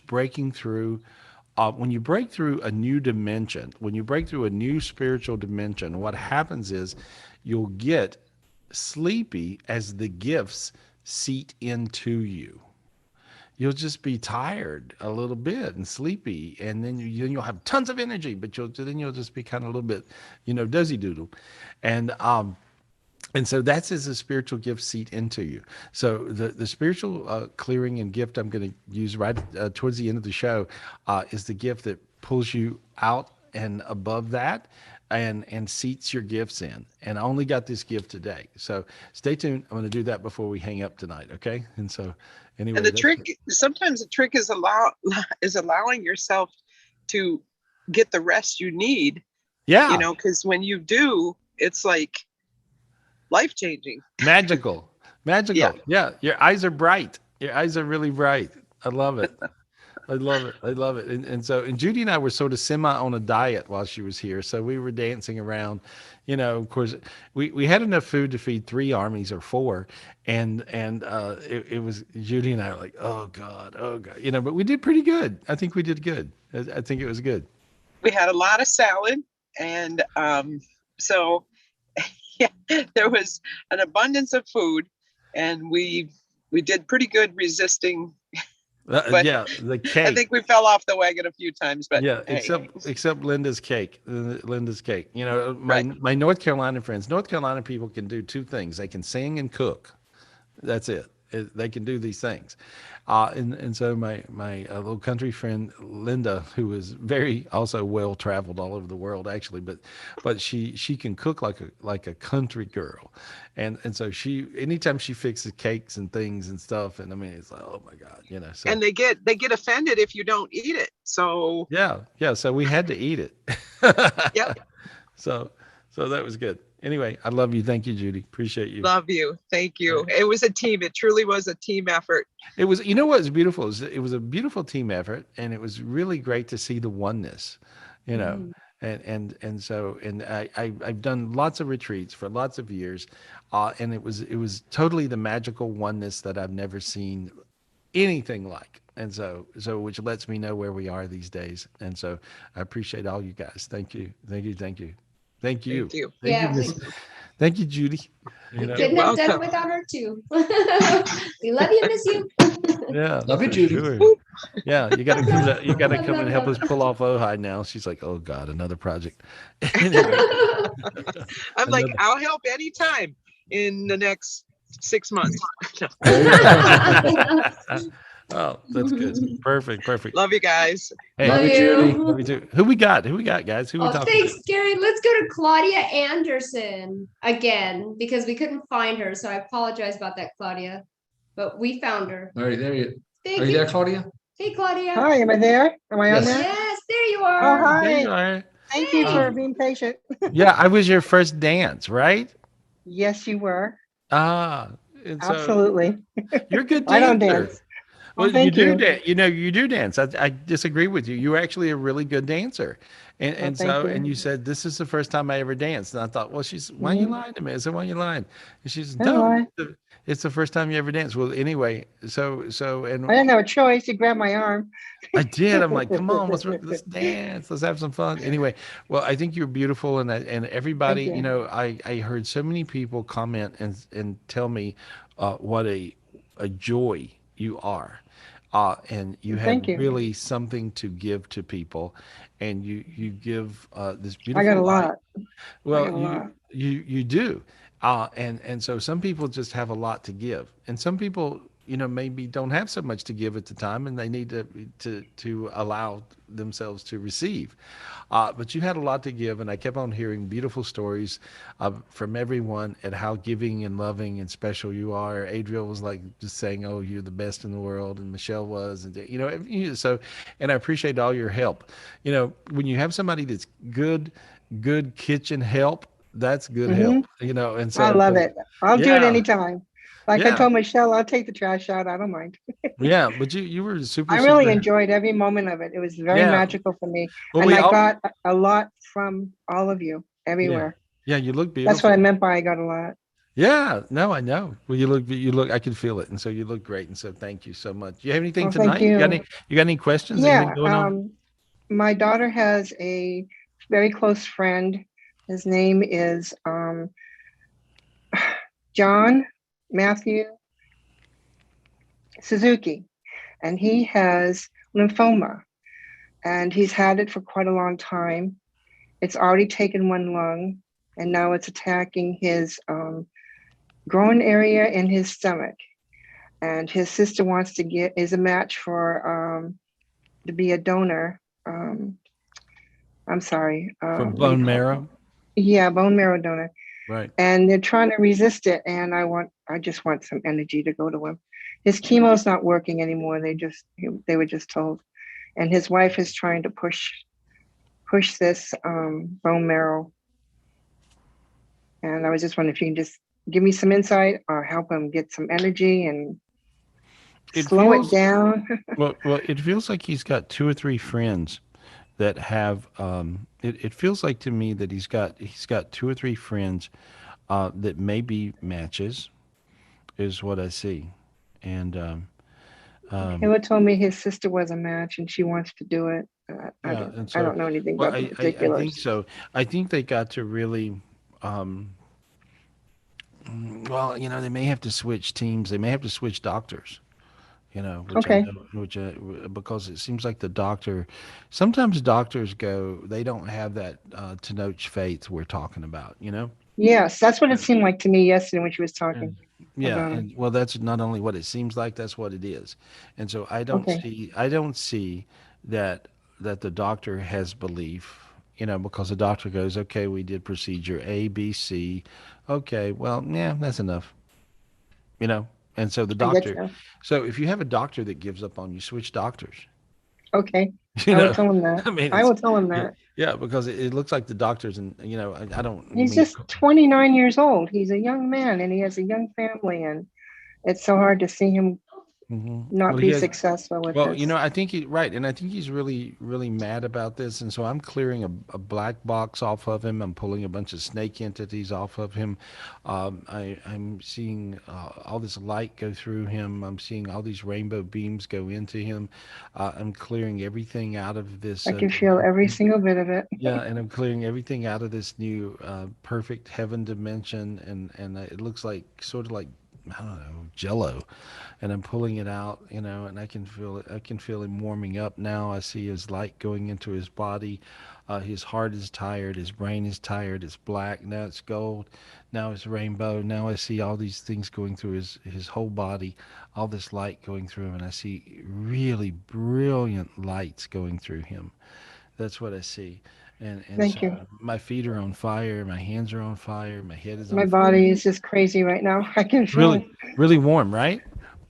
breaking through. When you break through a new dimension, when you break through a new spiritual dimension, what happens is you'll get sleepy as the gifts seep into you. You'll just be tired a little bit and sleepy, and then you'll have tons of energy, but then you'll just be kind of a little bit, dozy doodle, and so that's as the spiritual gifts seep into you. So the spiritual clearing and gift I'm going to use right towards the end of the show is the gift that pulls you out and above that, and seats your gifts in. And I only got this gift today, so stay tuned. I'm going to do that before we hang up tonight, okay? And so. Anyway, and sometimes the trick is allowing yourself to get the rest you need. Yeah. Because when you do, it's like life-changing. Magical. Yeah. Your eyes are bright. Your eyes are really bright. I love it. I love it. And Judy and I were sort of semi on a diet while she was here. So we were dancing around, of course we had enough food to feed 3 armies or 4. And it was Judy and I were like, oh God, but we did pretty good. I think we did good. I think it was good. We had a lot of salad, and so yeah, there was an abundance of food, and we did pretty good resisting. But the cake. I think we fell off the wagon a few times, but yeah, hey. except Linda's cake. My North Carolina friends. North Carolina people can do 2 things. They can sing and cook. That's it. They can do these things. And so my little country friend Linda, who is very also well traveled all over the world actually, but she can cook like a country girl, and so anytime she fixes cakes and things and stuff, and I mean it's like, oh my God, So, and they get offended if you don't eat it. So yeah. So we had to eat it. Yep. So that was good. Anyway, I love you. Thank you, Judy. Appreciate you. Love you. Thank you. It was a team. It truly was a team effort. It was, what was beautiful is it was a beautiful team effort, and it was really great to see the oneness, and I've done lots of retreats for lots of years, and it was totally the magical oneness that I've never seen anything like. so which lets me know where we are these days. And so I appreciate all you guys. Thank you. Thank you. Thank you. Thank you. Thank you. Thank you, Yeah, Miss. Thank you, Judy. You know, couldn't have done it welcome. without her too. We love you, miss you. yeah, Love you, for Judy. sure. Yeah, you got to come and help us pull off Ojai now. She's like, oh God, another project. Anyway, I'm like, another- I'll help anytime in the next 6 months. Oh, that's good. Perfect. Love you guys. Hey, Love you. love you too. Who we got, guys? Who we Oh, talking thanks, to? Gary. Let's go to Claudia Anderson again because we couldn't find her. So I apologize about that, Claudia. But we found her. All right, there you Thank are. You there, Claudia? Hey, Claudia. Hi, am I there? Am I on Yes. there? Yes, there you Oh, are. There you hi. are. Thank you for being patient. Yeah, I was your first dance, right? Yes, you were. And so Absolutely. you're a good I don't dancer. dance. Well, Oh, thank you. you do dance. I disagree with you. You're actually a really good dancer. And thank so, you. and you said, this is the first time I ever danced. And I thought, well, why are you lying to me? I said, why are you lying? And she said, I don't no, lie. it's the first time you ever danced. Well, anyway, and I didn't have a choice. You grabbed my arm. I did. I'm like, come on, let's dance. Let's have some fun. Anyway, well, I think you're beautiful, and everybody, Thank you. you know, I heard so many people comment and tell me what a joy you are, and you have Thank you. really something to give to people, and you give this beautiful. I got a light. lot. Well, I got a lot. you do, and so some people just have a lot to give, and some people, you know, maybe don't have so much to give at the time, and they need to allow themselves to receive. But you had a lot to give, and I kept on hearing beautiful stories from everyone at how giving and loving and special you are. Adriel was like just saying, "Oh, you're the best in the world," and Michelle was, and you know, so. And I appreciate all your help. You know, when you have somebody that's good kitchen help, that's good help. You know, and so I love it. I'll do it yeah. anytime. Like I told Michelle, I'll take the trash out. I don't mind. Yeah, but you were super. I really enjoyed every moment of it. It was very magical for me. Well, and I got a lot from all of you everywhere. Yeah, you look beautiful. That's what I meant by I got a lot. Yeah, no, I know. Well, you look, I can feel it. And so you look great. And so thank you so much. Do you have anything tonight? Thank you. You got any questions? Yeah. Going on? My daughter has a very close friend. His name is John Matthew Suzuki, and he has lymphoma, and he's had it for quite a long time. It's already taken one lung, and now it's attacking his growing area in his stomach. And his sister wants to is a match for to be a donor. I'm sorry. From bone marrow? Yeah, bone marrow donor. Right. And they're trying to resist it. And I just want some energy to go to him. His chemo's not working anymore. They were just told. And his wife is trying to push this bone marrow. And I was just wondering if you can just give me some insight or help him get some energy and slow it down. well, it feels like he's got 2 or 3 friends that have. It feels like to me that he's got 2 or 3 friends that may be matches, is what I see. And Taylor told me his sister was a match and she wants to do it. I don't know anything about the particulars. I think so. I think they got to really. Well, you know, they may have to switch teams. They may have to switch doctors. You know, because it seems like the doctor. Sometimes doctors they don't have that Tenoch faith we're talking about. You know. Yes, that's what it seemed like to me yesterday when she was talking. Yeah, and well, that's not only what it seems like; that's what it is. And so I don't see that the doctor has belief. You know, because the doctor goes, okay, we did procedure A, B, C. Okay, well, yeah, that's enough. You know, and so the doctor. So if you have a doctor that gives up on you, switch doctors. Okay, I will tell him that. I will tell him that. Yeah, because it looks like the doctors, and you know, I don't. He's just 29 years old. He's a young man, and he has a young family, and it's so hard to see him not Well, be successful with well, this. I think right, and I think he's really, really mad about this, and so I'm clearing a black box off of him. I'm pulling a bunch of snake entities off of him. I'm seeing all this light go through him. I'm seeing all these rainbow beams go into him. I'm clearing everything out of this. I can feel every single bit of it. Yeah, and I'm clearing everything out of this new perfect heaven dimension, and it looks like sort of like, I don't know, Jello, and I'm pulling it out, and I can feel it. I can feel him warming up now. I see his light going into his body. His heart is tired. His brain is tired. It's black. Now it's gold. Now it's rainbow. Now I see all these things going through his whole body, all this light going through him, and I see really brilliant lights going through him. That's what I see. And Thank so you. my feet are on fire, my hands are on fire, my head is My on fire. body is just crazy right now. I can feel Really, really warm, right?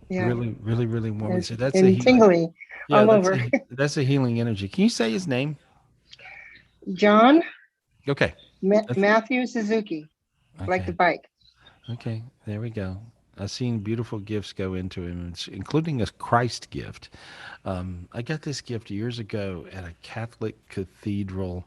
Yeah. Really, really, really warm. And It's so that's a and healing. tingly Yeah, all that's over. that's a healing energy. Can you say his name? John Okay. Matthew Suzuki, like the bike. Okay, there we go. I've seen beautiful gifts go into him, including a Christ gift. I got this gift years ago at a Catholic cathedral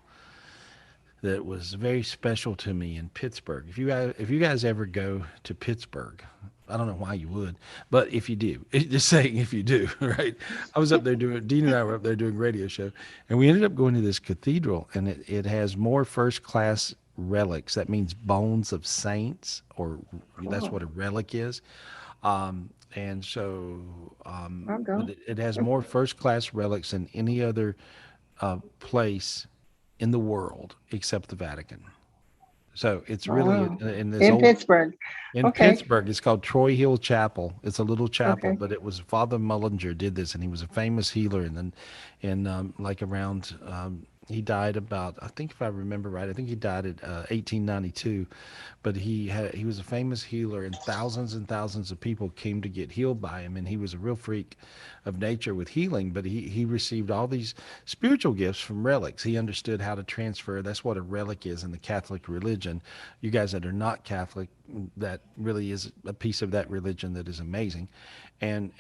that was very special to me in Pittsburgh. If you guys ever go to Pittsburgh, I don't know why you would, but if you do, just saying if you do, right? I was up there Dean and I were up there doing a radio show, and we ended up going to this cathedral, and it has more first class relics. That means bones of saints, or that's what a relic is. And so it has more first class relics than any other place in the world except the Vatican. So it's really in this old Pittsburgh. in Pittsburgh. It's called Troy Hill Chapel. It's a little chapel, Okay. but it was Father Mullinger did this, and he was a famous healer. And then, like around, he died about, I think if I remember right, I think he died at 1892. But he was a famous healer, and thousands of people came to get healed by him. And he was a real freak of nature with healing. But he received all these spiritual gifts from relics. He understood how to transfer. That's what a relic is in the Catholic religion. You guys that are not Catholic, that really is a piece of that religion that is amazing. And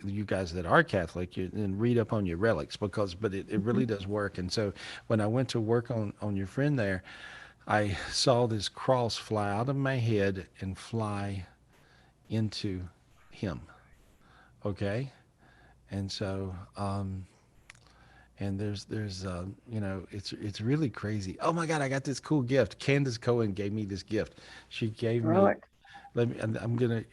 you guys that are Catholic, then read up on your relics, but it really does work. And so when I went to work on your friend there, I saw this cross fly out of my head and fly into him. Okay. And so, and there's it's really crazy. Oh my God, I got this cool gift. Candace Cohen gave me this gift. She gave me, I'm gonna,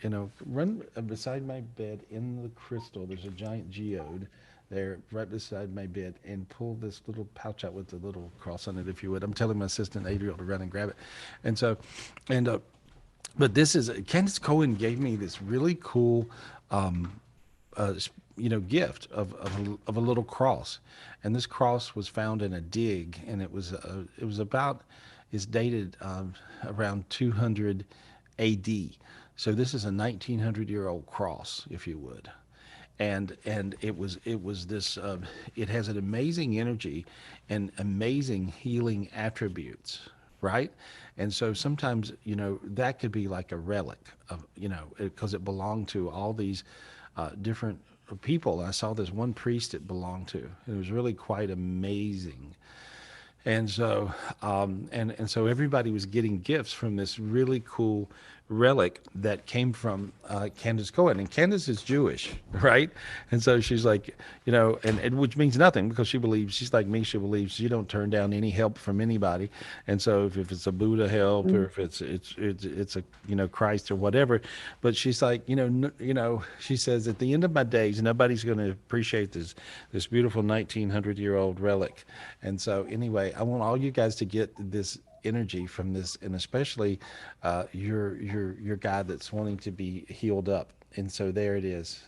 run beside my bed in the crystal. There's a giant geode there right beside my bed, and pull this little pouch out with the little cross on it, if you would. I'm telling my assistant Adriel to run and grab it. And so, but this is, Candace Cohen gave me this really cool, gift of a little cross. And this cross was found in a dig, and it's dated around 200 AD. So this is a 1900-year-old cross, if you would. And it was this, it has an amazing energy and amazing healing attributes, right? And so sometimes, that could be like a relic of, because it belonged to all these different people. I saw this one priest it belonged to. It was really quite amazing. And so, and so everybody was getting gifts from this really cool relic that came from Candace Cohen. And Candace is Jewish, right? And so she's like, and which means nothing, because she believes, she's like me, she believes you don't turn down any help from anybody. And so if it's a Buddha help, or if it's a Christ or whatever, but she's like, she says, at the end of my days, nobody's going to appreciate this beautiful 1900-year-old relic. And so anyway, I want all you guys to get this energy from this, and especially your guy that's wanting to be healed up. And so there it is.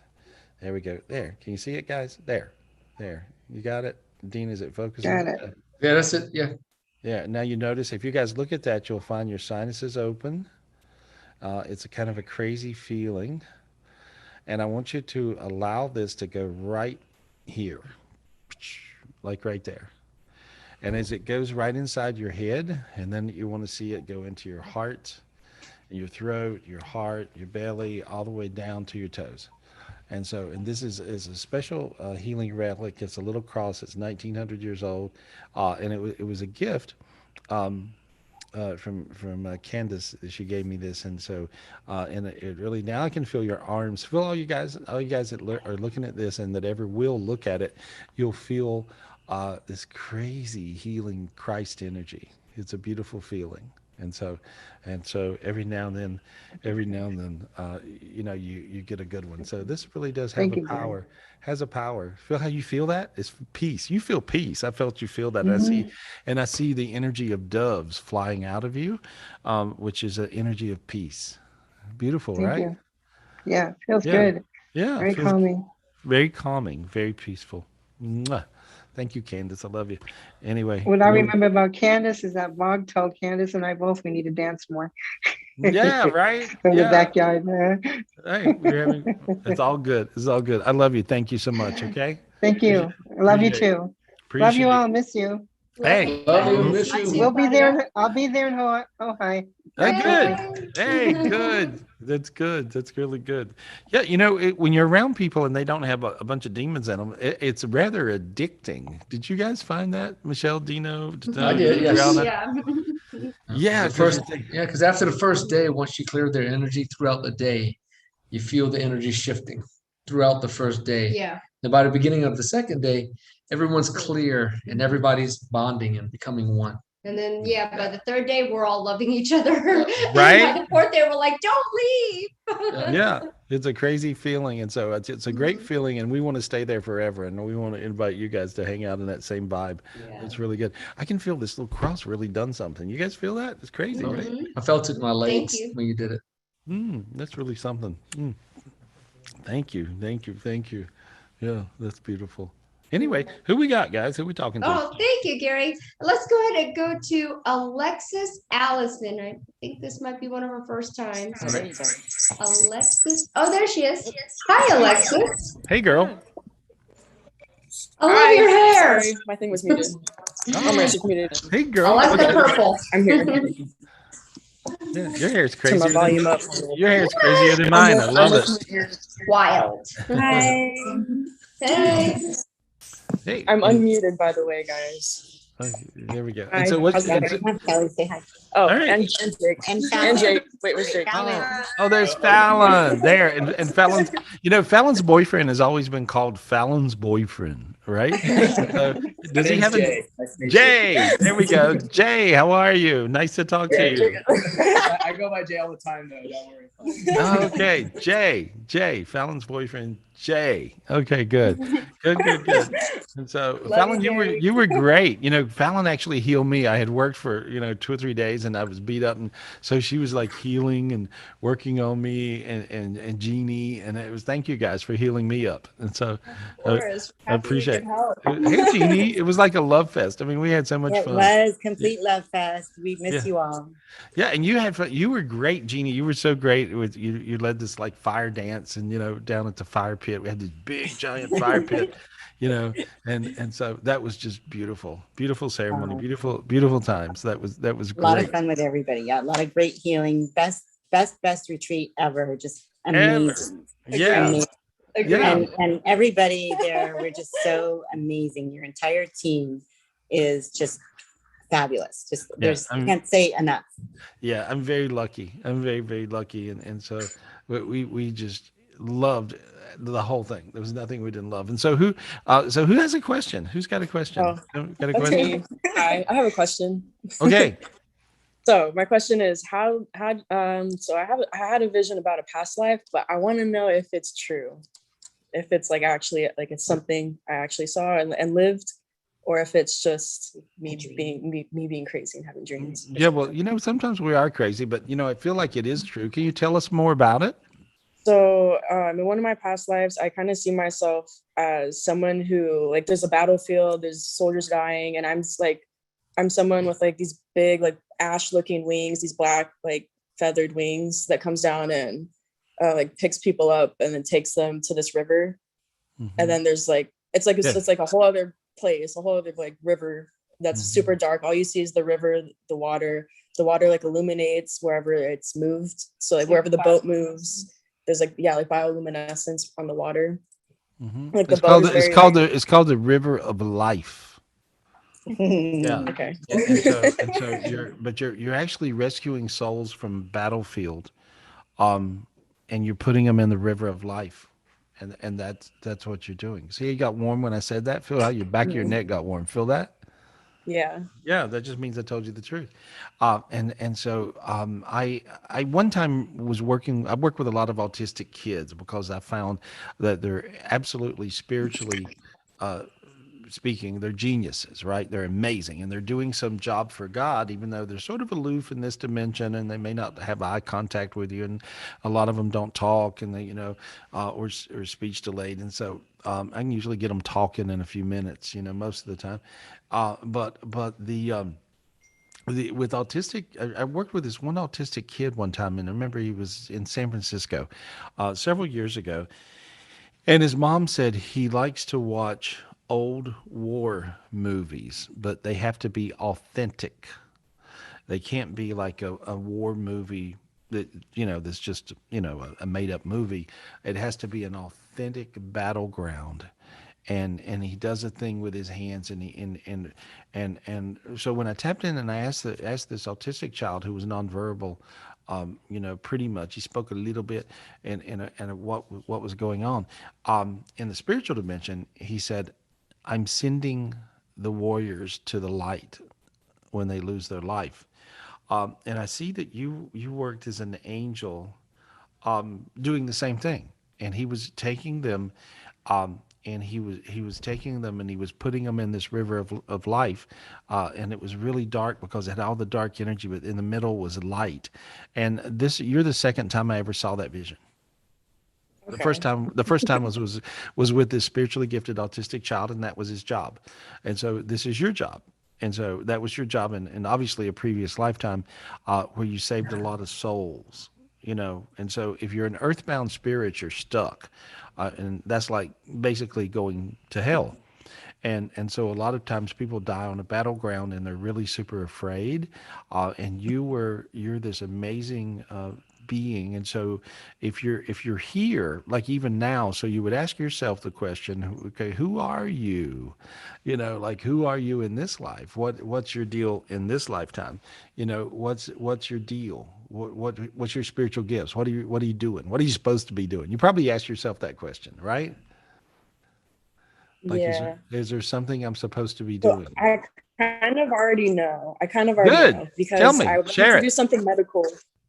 There we go. There. Can you see it, guys? There. You got it? Dean, is it focusing? Got it. Yeah, that's it. Yeah. Yeah. Now you notice, if you guys look at that, you'll find your sinuses open. It's a kind of a crazy feeling. And I want you to allow this to go right here, like right there. And as it goes right inside your head, and then you want to see it go into your heart, your throat, your heart, your belly, all the way down to your toes. And this is a special healing relic. It's a little cross. It's 1900 years old, and it was a gift. From Candace. She gave me this, and so and it really, now I can feel your arms. Feel all you guys that are looking at this and that ever will look at it, you'll feel this crazy healing Christ energy. It's a beautiful feeling. And so every now and then, you get a good one. So this really does have a power. Has a power. Feel how you feel that? It's peace. You feel peace. I felt you feel that. I see the energy of doves flying out of you, which is an energy of peace. Beautiful, Thank right? you. Yeah, feels good. Yeah, very calming. Very calming. Very peaceful. Mwah. Thank you, Candace. I love you. Anyway. What I remember about Candace is that Bog told Candace and I both we need to dance more. Yeah, right. In the backyard. Hey, it's all good. It's all good. I love you. Thank you so much. Okay. Thank you. I love you too. Love you all. Miss you. Hey. Love you. Miss you. We'll be there. I'll be there in Ojai. Good. Hey, good. That's good. That's really good. Yeah, when you're around people and they don't have a bunch of demons in them, it's rather addicting. Did you guys find that, Michelle, Dino? I did. Yes. Yeah. Because after the first day, once you clear their energy throughout the day, you feel the energy shifting throughout the first day. Yeah. And by the beginning of the second day, everyone's clear and everybody's bonding and becoming one. And then, by the third day, we're all loving each other. Right. By the fourth day, we're like, don't leave. Yeah, it's a crazy feeling. And so it's a great feeling, and we want to stay there forever. And we want to invite you guys to hang out in that same vibe. Yeah. It's really good. I can feel this little cross really done something. You guys feel that? It's crazy, right? I felt it in my legs when you did it. That's really something. Thank you. Thank you. Thank you. Yeah, that's beautiful. Anyway, who we got, guys? Who we talking to? Oh, thank you, Gary. Let's go ahead and go to Alexis Allison. I think this might be one of her first times. Alexis. Oh, there she is. Hi, Alexis. Hey, girl. I love your hair. Sorry, my thing was muted. Oh, my she's muted. Hey, girl. I like the purple. I'm here. Yeah, your hair's crazy. Turn my volume up. Your hair's crazier than mine. I love it. Wild. Hi. Hey. Hey. I'm unmuted, by the way, guys. There we go. Hi. And so what's Kelly, say hi. Oh, right. and Jake. And Jake. Wait, where's Jake? Oh, there's Fallon there. And Fallon's, Fallon's boyfriend has always been called Fallon's boyfriend, right? Does he have a Jay? There we go. Jay, how are you? Nice to talk to you. I go by Jay all the time, though. Don't worry. Okay, Jay, Fallon's boyfriend, Jay. Okay, good. And so, Fallon, you were great. Fallon actually healed me. I had worked for 2 or 3 days, and I was beat up, and so she was like healing and working on me, and Jeannie, and it was, thank you guys for healing me up. And so, I appreciate it. Hey, Jeannie, it was like a love fest. I mean, we had so much fun. It was complete love fest. We miss you all. Yeah, and you had fun. You were great, Jeannie. You were so great. You led this like fire dance, and down at the fire pit, we had this big giant fire pit. And so that was just beautiful ceremony, beautiful times. That was great. A lot of fun with everybody. Yeah, a lot of great healing. Best retreat ever. Just amazing. Yeah. Amazing. And everybody there were just so amazing. Your entire team is just fabulous. I can't say enough. Yeah, I'm very lucky. I'm very, very lucky. And so we just loved the whole thing. There was nothing we didn't love. And so who has a question? Who's got a question? Got a question? Hi, I have a question. Okay. So my question is so I had a vision about a past life, but I want to know if it's true. If it's like actually like it's something I actually saw and lived, or if it's just me being crazy and having dreams. Yeah, well, sometimes we are crazy, but I feel like it is true. Can you tell us more about it? So in one of my past lives, I kind of see myself as someone who, like, there's a battlefield, there's soldiers dying, and I'm someone with like these big, like ash looking wings, these black, like feathered wings that comes down and like picks people up and then takes them to this river. Mm-hmm. And then there's like, it's like a whole other place, a whole other like river that's super dark. All you see is the river, the water like illuminates wherever it's moved. So like wherever the boat moves, there's like, yeah, like bioluminescence on the water. Mm-hmm. Like It's called it's called the River of Life. Yeah. Okay. And so you're actually rescuing souls from battlefield, and you're putting them in the River of Life, and that's what you're doing. See, you got warm when I said that. Feel how your back of your neck got warm. Feel that? Yeah. Yeah, that just means I told you the truth. So I one time was working. I worked with a lot of autistic kids because I found that they're absolutely spiritually speaking, they're geniuses, right? They're amazing, and they're doing some job for God, even though they're sort of aloof in this dimension, and they may not have eye contact with you, and a lot of them don't talk, and they, or speech delayed, and so I can usually get them talking in a few minutes, most of the time. But with autistic, I worked with this one autistic kid one time, and I remember he was in San Francisco several years ago, and his mom said he likes to watch old war movies, but they have to be authentic. They can't be like a war movie that, that's just, a made up movie. It has to be an authentic battleground. And he does a thing with his hands, and so when I tapped in and I asked this autistic child who was nonverbal, pretty much he spoke a little bit, and what was going on, in the spiritual dimension, he said, "I'm sending the warriors to the light when they lose their life," and I see that you worked as an angel, doing the same thing, and he was taking them. And he was taking them and he was putting them in this river of life, and it was really dark because it had all the dark energy, but in the middle was light. And you're the second time I ever saw that vision. Okay. The first time was with this spiritually gifted autistic child, and that was his job. And so this is your job. And so that was your job, and obviously a previous lifetime where you saved a lot of souls. And so if you're an earthbound spirit, you're stuck, and that's like basically going to hell. And so a lot of times people die on a battleground and they're really super afraid, and you're this amazing being. And so if you're here, like even now, so you would ask yourself the question, okay, who are you? Like, who are you in this life? What's your deal in this lifetime? What's your deal? What's your spiritual gifts? What are you doing? What are you supposed to be doing? You probably ask yourself that question, right? Like, yeah. is there something I'm supposed to be doing? So I kind of already know. Good. Because Tell me. I wanted to do something medical.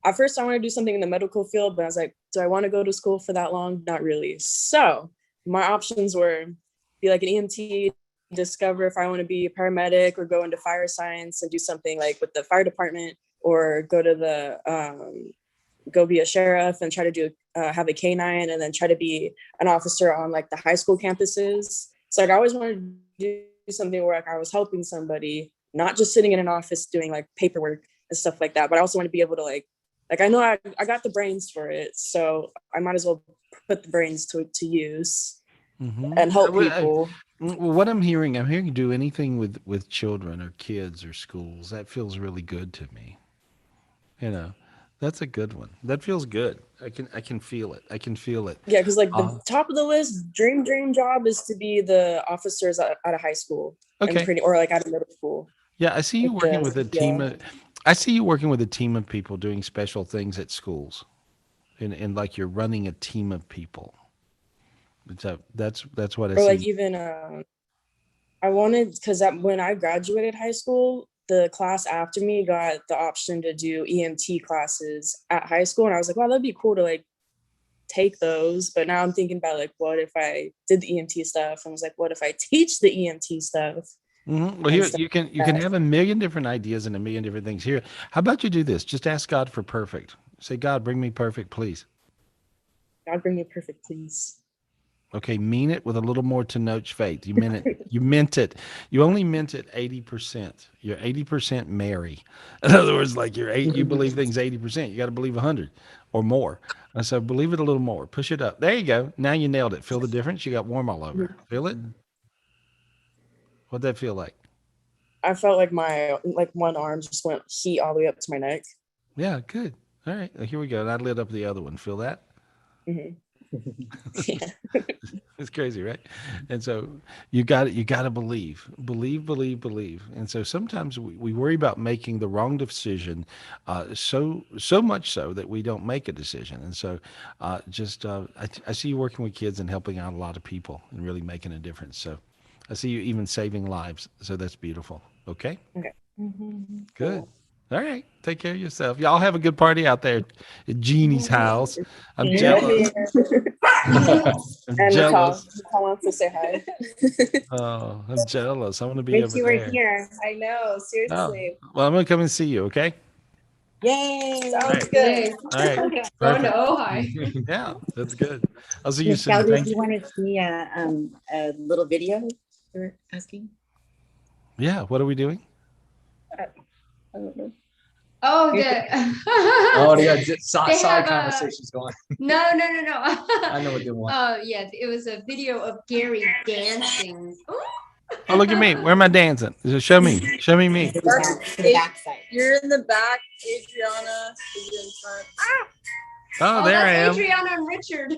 At first, I wanted to do something in the medical field, but I was like, do I want to go to school for that long? Not really. So my options were be like an EMT, discover if I want to be a paramedic, or go into fire science and do something like with the fire department, or go to go be a sheriff and try to do have a K-9, and then try to be an officer on like the high school campuses. So I always wanted to do something where like I was helping somebody, not just sitting in an office doing like paperwork and stuff like that, but I also want to be able to like I know I got the brains for it, so I might as well put the brains to use and help people. What I'm hearing you do anything with children or kids or schools. That feels really good to me. That's a good one. That feels good. I can feel it. I can feel it. Yeah, because like the top of the list, dream job is to be the officers at a high school, okay, or like at a middle school. Yeah, I see you working with a team. I see you working with a team of people doing special things at schools, and like you're running a team of people. So that's what I see. Or like even I wanted, because when I graduated high school, the class after me got the option to do EMT classes at high school, and I was like, wow, that'd be cool to like take those. But now I'm thinking about like, what if I did the EMT stuff? And I was like, what if I teach the EMT stuff? Mm-hmm. Well, here you can have a million different ideas and a million different things here. How about you do this? Just ask God for perfect. Say, God, bring me perfect, please. God, bring me perfect, please. Okay, mean it with a little more to-note faith. You meant it. You meant it. You only meant it 80%. You're 80% Mary. In other words, like you believe things 80%. You got to believe 100 or more. And so believe it a little more. Push it up. There you go. Now you nailed it. Feel the difference? You got warm all over. Feel it? What'd that feel like? I felt like my one arm just went heat all the way up to my neck. Yeah, good. All right, here we go. And I lit up the other one. Feel that? It's crazy, right? And so you got to believe. And so sometimes we worry about making the wrong decision, so much so that we don't make a decision. And so I see you working with kids and helping out a lot of people and really making a difference. So I see you even saving lives. So that's beautiful. Okay. Okay. Good. All right. Take care of yourself. Y'all have a good party out there at Jeannie's house. I'm jealous. I'm And jealous. Natal wants to say hi. Oh, I'm jealous. I want to be Wish over you were there. here. I know, Oh, seriously. well, I'm going to come and see you, okay? Yay! All Sounds right. good. All right. Going to Perfect. Ojai. Yeah, that's good. I'll see you Michelle, soon. did Thank you you. want to see a little video you were asking? Yeah, what are we doing? I don't know. Oh, Oh, they got they side have conversations going. no. I know what they want. Oh, yeah, it was a video of Gary dancing. Ooh. Oh, look at me. Where am I dancing? Show me. Show me me. You're in the back. Adriana is in front. Oh, there I that's am. Adriana and Richard.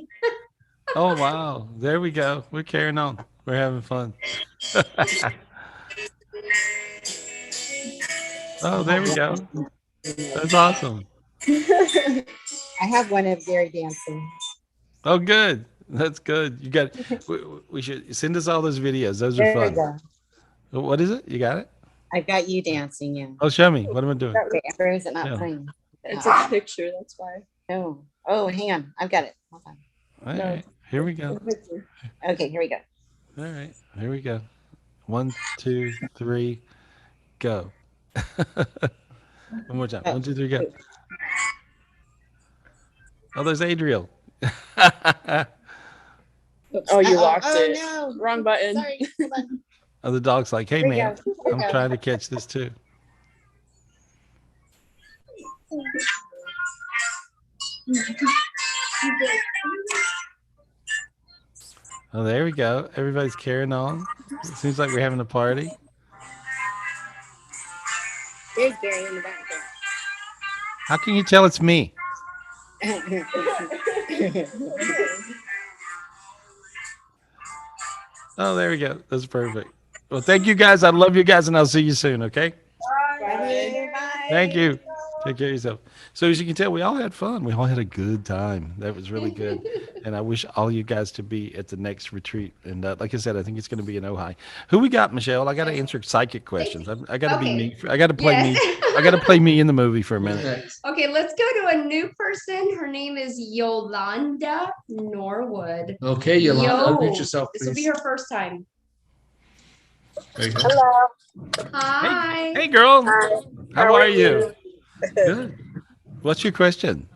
Oh, wow. There we go. We're carrying on. We're having fun. Oh, there we go. That's awesome. I have one of Gary dancing. Oh, good. That's good. You got. We should send us all those videos. Those are There we fun. go. What is it? You got it? I've got you dancing, yeah. Oh, show me. What am I doing? Okay, where is it not Yeah. playing? It's a picture, that's why. Oh, hang on. I've got it. Hold on. All right. Here we go. Okay, here we go. All right. Here we go. 1, 2, 3, go. One more time. 1, 2, 3, go. Oh, there's Adriel. Oh, you locked Oh, it. no. Wrong button. Sorry. Hold on. Oh, the dog's like, hey, There we man, go. There we I'm go. trying to catch this too. Oh, there we go. Everybody's carrying on. It seems like we're having a party. There's Gary in the back How can you tell it's me? there. Oh, there we go. That's perfect. Well, thank you guys. I love you guys, and I'll see you soon, okay? Bye. Thank you. Take care of yourself. So as you can tell, we all had fun. We all had a good time. That was really good. And I wish all you guys to be at the next retreat. And like I said, I think it's going to be in Ojai. Who we got, Michelle? I got to answer psychic questions. I got to be me. I got to play me. I got to play me in the movie for a minute. Okay, let's go to a new person. Her name is Yolanda Norwood. Okay, Yolanda, unmute yourself, This will be please. her first time. There you go. Hello. Hi. Hey, girl. Hi. How are you? Good. What's your question?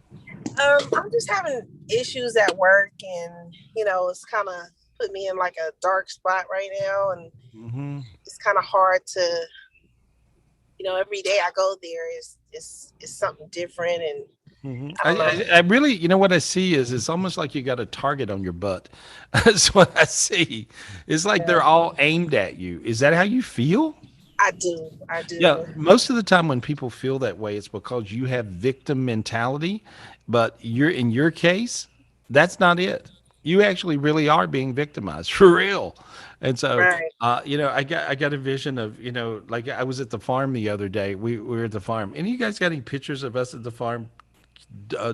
I'm just having issues at work, and it's kind of put me in like a dark spot right now, and it's kind of hard to, every day I go there, it's something different, and I really, what I see is it's almost like you got a target on your butt. That's what I see. It's like they're all aimed at you. Is that how you feel? I do. Yeah, most of the time when people feel that way, it's because you have victim mentality, but in your case, that's not it. You actually really are being victimized for real. And so, Right. I got a vision of, like I was at the farm the other day. We were at the farm. Any of you guys got any pictures of us at the farm? I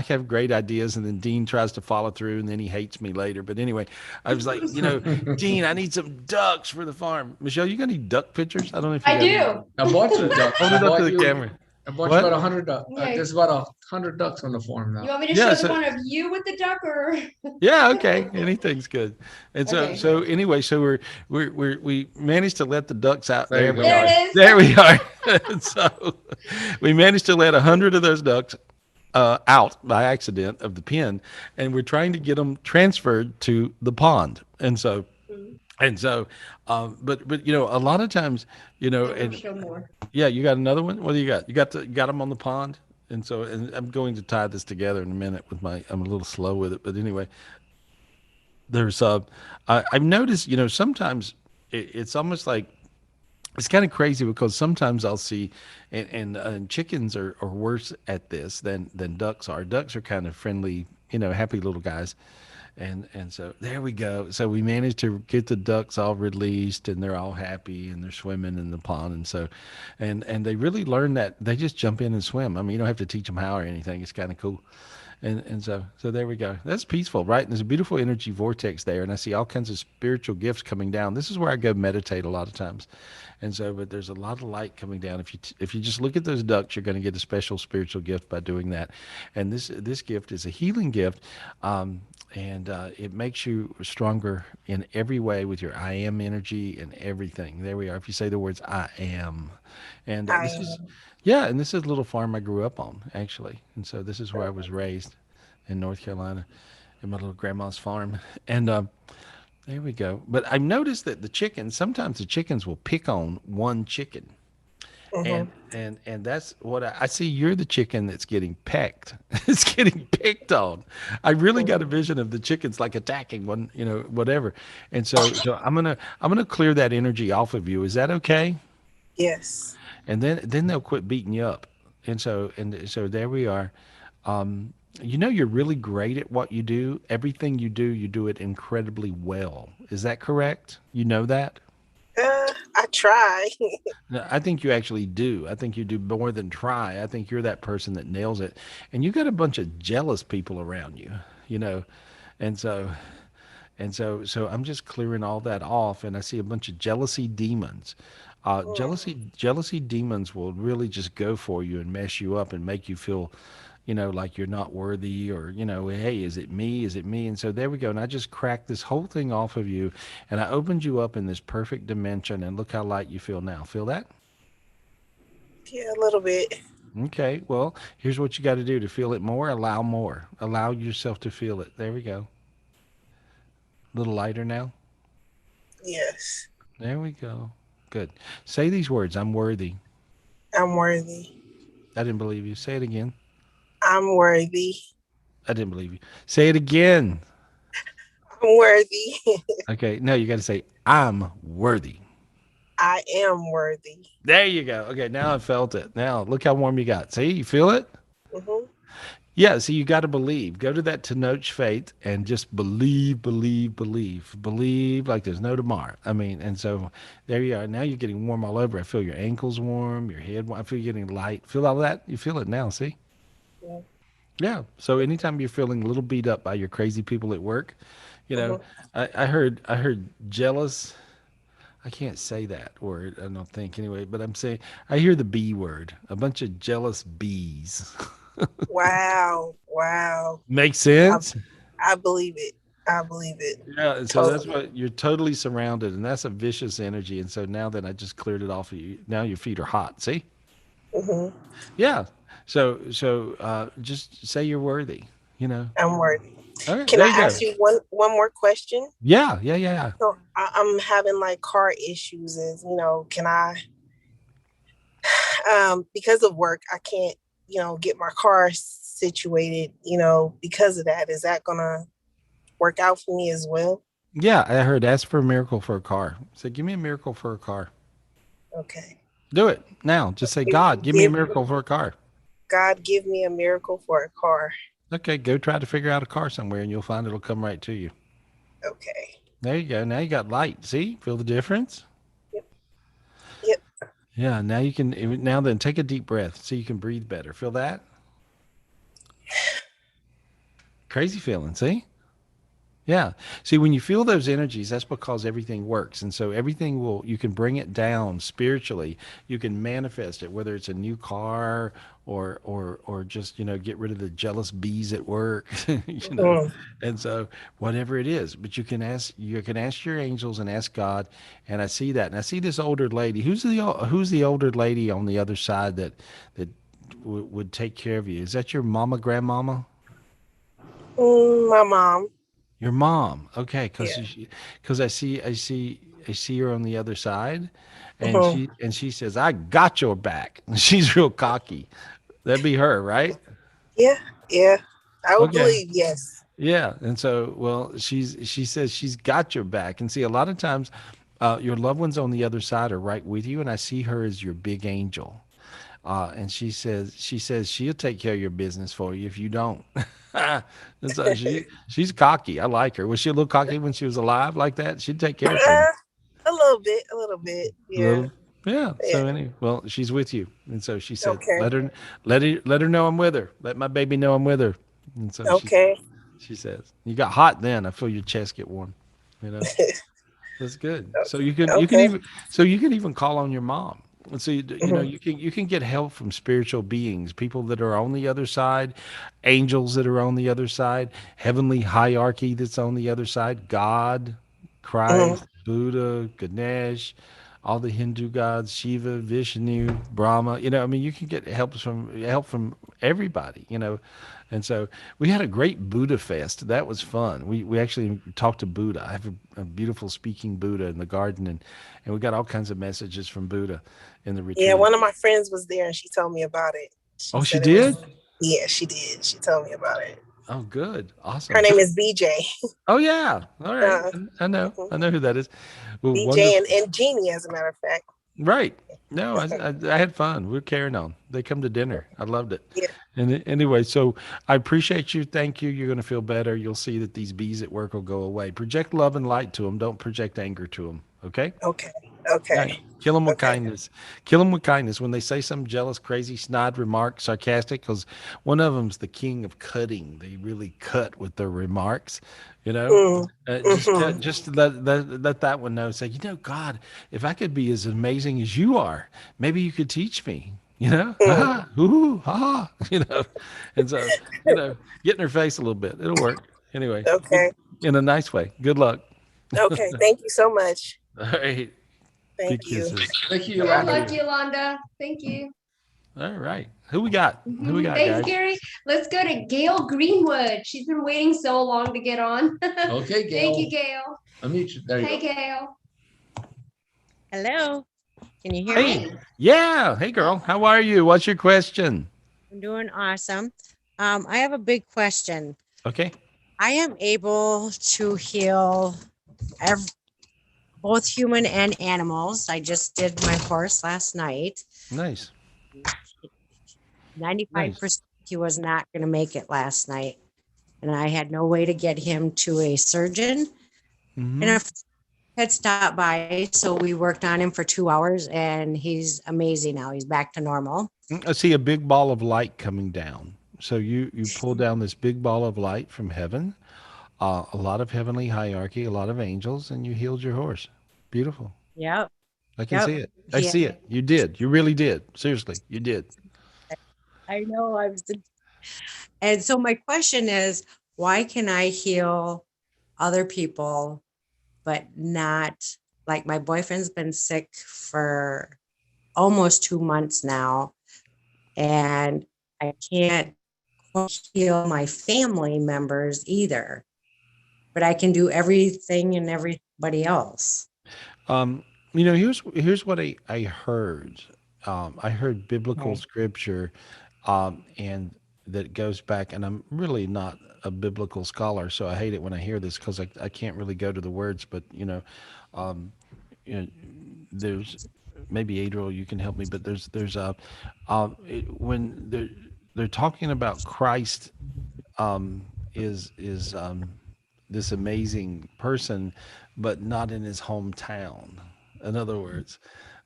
have great ideas, and then Dean tries to follow through, and then he hates me later. But anyway, I was like, Dean, I need some ducks for the farm. Michelle, you got any duck pictures? I don't know if you I got do. any. I bought you a duck. Hold it up to the camera. I bought What? you about 100 ducks. Yeah. There's about 100 ducks on the farm now. You want me to Yeah, show so- the one of you with the duck, or? Yeah, okay. Anything's good. And so Okay. so anyway, so we managed to let the ducks out. There you go. There it is. There we are. And so we managed to let 100 of those ducks out by accident of the pen, and we're trying to get them transferred to the pond. And so but a lot of times, and Show more. yeah, you got another one. What do you got? You got them on the pond. And so, and I'm going to tie this together in a minute I'm a little slow with it, but anyway, there's I've noticed, sometimes it's almost like it's kind of crazy because sometimes I'll see, and chickens are worse at this than ducks are. Ducks are kind of friendly, happy little guys. And so there we go. So we managed to get the ducks all released, and they're all happy, and they're swimming in the pond. And so, and they really learn that they just jump in and swim. I mean, you don't have to teach them how or anything. It's kind of cool. And so there we go. That's peaceful, right? And there's a beautiful energy vortex there, and I see all kinds of spiritual gifts coming down. This is where I go meditate a lot of times. And so, but there's a lot of light coming down. If you just look at those ducks, you're going to get a special spiritual gift by doing that. And this gift is a healing gift, and it makes you stronger in every way with your I am energy and everything. There we are. If you say the words I am, and this is. Yeah, and this is a little farm I grew up on, actually. And so this is where I was raised in North Carolina, in my little grandma's farm. And there we go. But I've noticed that sometimes the chickens will pick on one chicken. And that's what I see. You're the chicken that's getting pecked. It's getting picked on. I really got a vision of the chickens like attacking one, whatever. And so I'm gonna clear that energy off of you. Is that okay? Yes. And then they'll quit beating you up. And so there we are. You're really great at what you do. Everything you do it incredibly well. Is that correct? You know that? I try. No, I think you actually do. I think you do more than try. I think you're that person that nails it. And you got a bunch of jealous people around you, And so I'm just clearing all that off, and I see a bunch of jealousy demons. Jealousy demons will really just go for you and mess you up and make you feel, like you're not worthy, or, hey, is it me? Is it me? And so there we go. And I just cracked this whole thing off of you, and I opened you up in this perfect dimension, and look how light you feel now. Feel that? Yeah, a little bit. Okay. Well, here's what you got to do to feel it more. Allow more. Allow yourself to feel it. There we go. A little lighter now? Yes. There we go. Good. Say these words. I'm worthy. I'm worthy. I didn't believe you. Say it again. I'm worthy. I didn't believe you. Say it again. I'm worthy. Okay. No, you got to say, I'm worthy. I am worthy. There you go. Okay. Now I felt it. Now look how warm you got. See, you feel it? Mm-hmm. Yeah. So you got to believe. Go to that Tenoch faith and just believe like there's no tomorrow. I mean, and so there you are. Now you're getting warm all over. I feel your ankles warm, your head warm. I feel you getting light. Feel all that? You feel it now. See? Yeah. Yeah. So anytime you're feeling a little beat up by your crazy people at work, I heard jealous. I can't say that word, I don't think, anyway, but I'm saying I hear the B word. A bunch of jealous bees. Wow. Makes sense? I believe it. I believe it. Yeah, so that's what you're totally surrounded, and that's a vicious energy. And so now that I just cleared it off of you, now your feet are hot. See? Mm-hmm. Yeah. So just say you're worthy. I'm worthy. Okay, Can I ask you one more question? Yeah. So I'm having like car issues, and can I? Because of work, I can't get my car situated. Because of that, is that gonna work out for me as well? Yeah, I heard ask for a miracle for a car. Say, give me a miracle for a car. Okay. Do it now. Just say, God, give me a miracle for a car. God, give me a miracle for a car. Okay, go try to figure out a car somewhere, and you'll find it'll come right to you. Okay. There you go. Now you got light. See? Feel the difference? Yep. Yeah, now you can, now then take a deep breath so you can breathe better. Feel that? Crazy feeling, see? Yeah. See, when you feel those energies, that's because everything works. And so everything you can bring it down spiritually. You can manifest it, whether it's a new car or just, get rid of the jealous bees at work, And so whatever it is, but you can ask your angels and ask God. And I see that. And I see this older lady. Who's the older lady on the other side that would take care of you? Is that your mama, grandmama? My mom. Your mom, okay? Because I see her on the other side, and she says, "I got your back." She's real cocky. That'd be her, right? Yeah. I would believe yes. Yeah, and so she says she's got your back, and see, a lot of times, your loved ones on the other side are right with you, and I see her as your big angel. And she says she'll take care of your business for you if you don't. And so she's cocky. I like her. Was she a little cocky when she was alive like that? She'd take care of things. A little bit. A Yeah. little, yeah. So Yeah. anyway, well, she's with you, and so she said, Okay. let her know I'm with her. Let my baby know I'm with her. And so Okay. she says, you got hot then. I feel your chest get warm. You know, that's good. So Okay. you can even call on your mom. And so you know Mhm. you can get help from spiritual beings, people that are on the other side, angels that are on the other side, heavenly hierarchy that's on the other side, God, Mhm. Christ, Buddha, Ganesh, all the Hindu gods, Shiva, Vishnu, Brahma. You know, I mean, you can get help from everybody. You know, and so we had a great Buddha fest. That was fun. We actually talked to Buddha. I have a beautiful speaking Buddha in the garden, and we got all kinds of messages from Buddha in the Yeah, retreat. one of my friends was there and she told me about it. Oh, she said it was. did? Yeah, she did. She told me about it. Oh, good. Her Awesome. name is BJ. Oh, yeah. All right. Uh, I know. I know who that is. Well, BJ wonderful. and Jeannie, as a matter of fact. Right. No, I had fun. We're carrying on. They come to dinner. I loved it. Yeah. And anyway, so I appreciate you. Thank you. You're going to feel better. You'll see that these bees at work will go away. Project love and light to them. Don't project anger to them. Okay? Okay. Yeah. Okay. Kill them with Okay. kindness. Kill them with kindness. When they say some jealous, crazy, snide remark, sarcastic, because one of them's the king of cutting. They really cut with their remarks. You know, Mm-hmm. just let that one know. Say, you know, God, if I could be as amazing as you are, maybe you could teach me. You know, Mm. ha, ooh, ha, you know, and so get in her face a little bit. It'll work. Anyway, Okay. in a nice way. Good luck. Okay. Thank you so much. All right. Thank Big you. kisses. Thank you, Good Yolanda. luck, Yolanda. Thank you. All right. Who we got? Who we got, Thanks, guys? Gary. Let's go to Gail Greenwood. She's been waiting so long to get on. Okay, Gail. Thank you, Gail. Unmute you. There you Hey, go. Gail. Hello. Can you hear Hey. me? Yeah. Hey, girl. How are you? What's your question? I'm doing awesome. I have a big question. Okay. I am able to heal both human and animals. I just did my horse last night. Nice. 95% he was not going to make it last night. And I had no way to get him to a surgeon. Mhm. And I had stopped by. So we worked on him for 2 hours and he's amazing now. He's back to normal. I see a big ball of light coming down. So you pull down this big ball of light from heaven, a lot of heavenly hierarchy, a lot of angels, and you healed your horse. Beautiful. Yep. I can see it. I He- see it. You did. You really did. Seriously, you did. I know I was. And so my question is, why can I heal other people, but not like my boyfriend's been sick for almost 2 months now, and I can't heal my family members either, but I can do everything and everybody else. You know, here's what I heard. I heard biblical scripture, and that goes back. And I'm really not a biblical scholar, so I hate it when I hear this because I can't really go to the words. But um, you know, there's maybe Adriel, you can help me. But there's when they're talking about Christ, is this amazing person, but not in his hometown. In other words,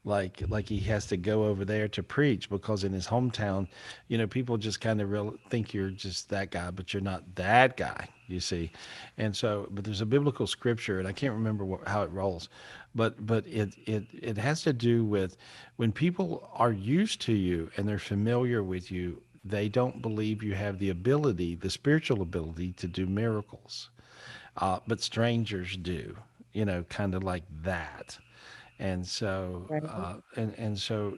like he has to go over there to preach because in his hometown, you know, people just kind of think you're just that guy, but you're not that guy, you see. And so, but there's a biblical scripture, and I can't remember how it rolls, but it has to do with when people are used to you and they're familiar with you, they don't believe you have the ability, the spiritual ability to do miracles, but strangers do, you know, kind of like that. And so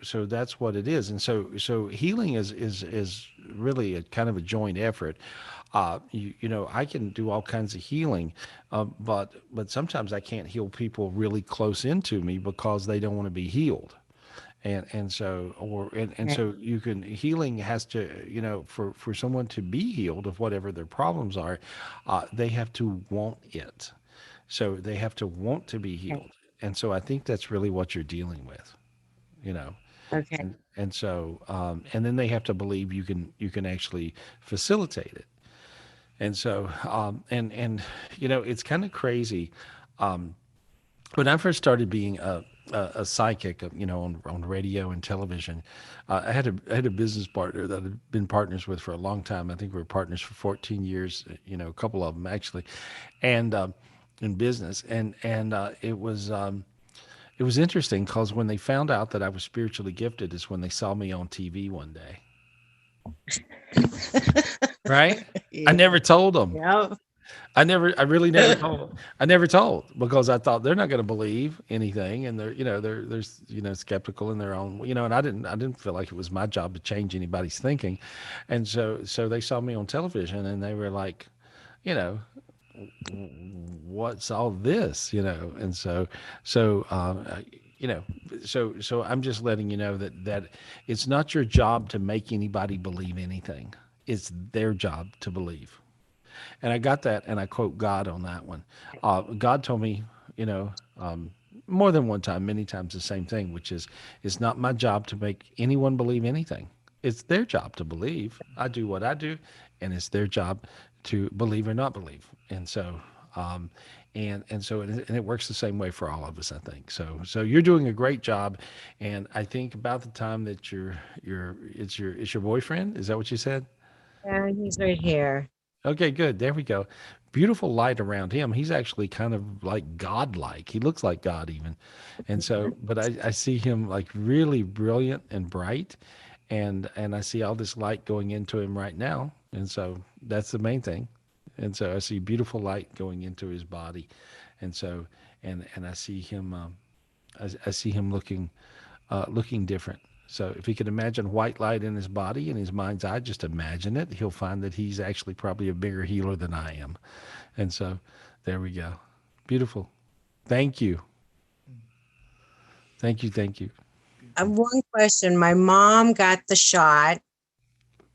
so that's what it is. And so healing is really a kind of a joint effort. You know, I can do all kinds of healing, but sometimes I can't heal people really close into me because they don't want to be healed. And so so you can, healing has to, you know, for someone to be healed of whatever their problems are, they have to want it. So they have to want to be healed. And so I think that's really what you're dealing with, you know. Okay. And so and then they have to believe you can actually facilitate it. And so and you know, it's kind of crazy. When I first started being a psychic, you know, on radio and television, I had a business partner that I'd been partners with for a long time. I think we were partners for 14 years, you know, a couple of them actually, and in business, and it was interesting because when they found out that I was spiritually gifted is when they saw me on TV one day. Right? I never told them. Yep. I really never told. I never told because I thought they're not going to believe anything, and they're skeptical in their own, and I didn't feel like it was my job to change anybody's thinking, and so they saw me on television and they were like, you know, what's all this, and so I'm just letting you know that it's not your job to make anybody believe anything. It's their job to believe. And I got that, and I quote God on that one. God told me, more than one time, many times the same thing, which is, it's not my job to make anyone believe anything. It's their job to believe. I do what I do, and it's their job to believe or not believe. And so, and it works the same way for all of us, I think. So you're doing a great job, and I think about the time that it's your boyfriend. Is that what you said? Yeah, he's right here. Okay, good. There we go. Beautiful light around him. He's actually kind of like God-like. He looks like God even. And so, but I see him like really brilliant and bright, and I see all this light going into him right now. And so that's the main thing. And so I see beautiful light going into his body. And so, and I see him, I see him looking different. So if he could imagine white light in his body, in his mind's eye, just imagine it. He'll find that he's actually probably a bigger healer than I am. And so there we go. Beautiful. Thank you. Thank you. Thank you. I have one question. My mom got the shot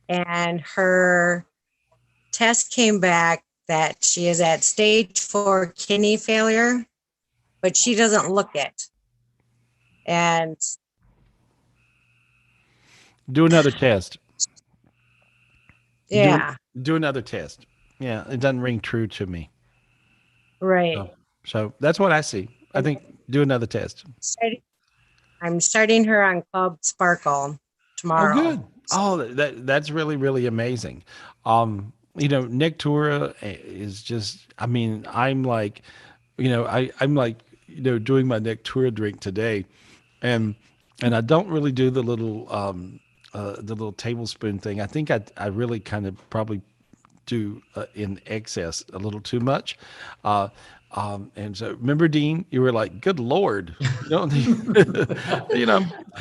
and her test came back that she is at stage 4 kidney failure, but she doesn't look it. And do another test. Yeah. Do another test. Yeah, it doesn't ring true to me. Right. So that's what I see. I think do another test. I'm starting her on Club Sparkle tomorrow. Oh, good. Oh, that's really, really amazing. Nectura is just, I mean, I'm like, I'm like, doing my Nectura drink today, and I don't really do the little tablespoon thing. I think I really kind of probably do in excess a little too much. And so remember, Dean, you were like, good Lord, I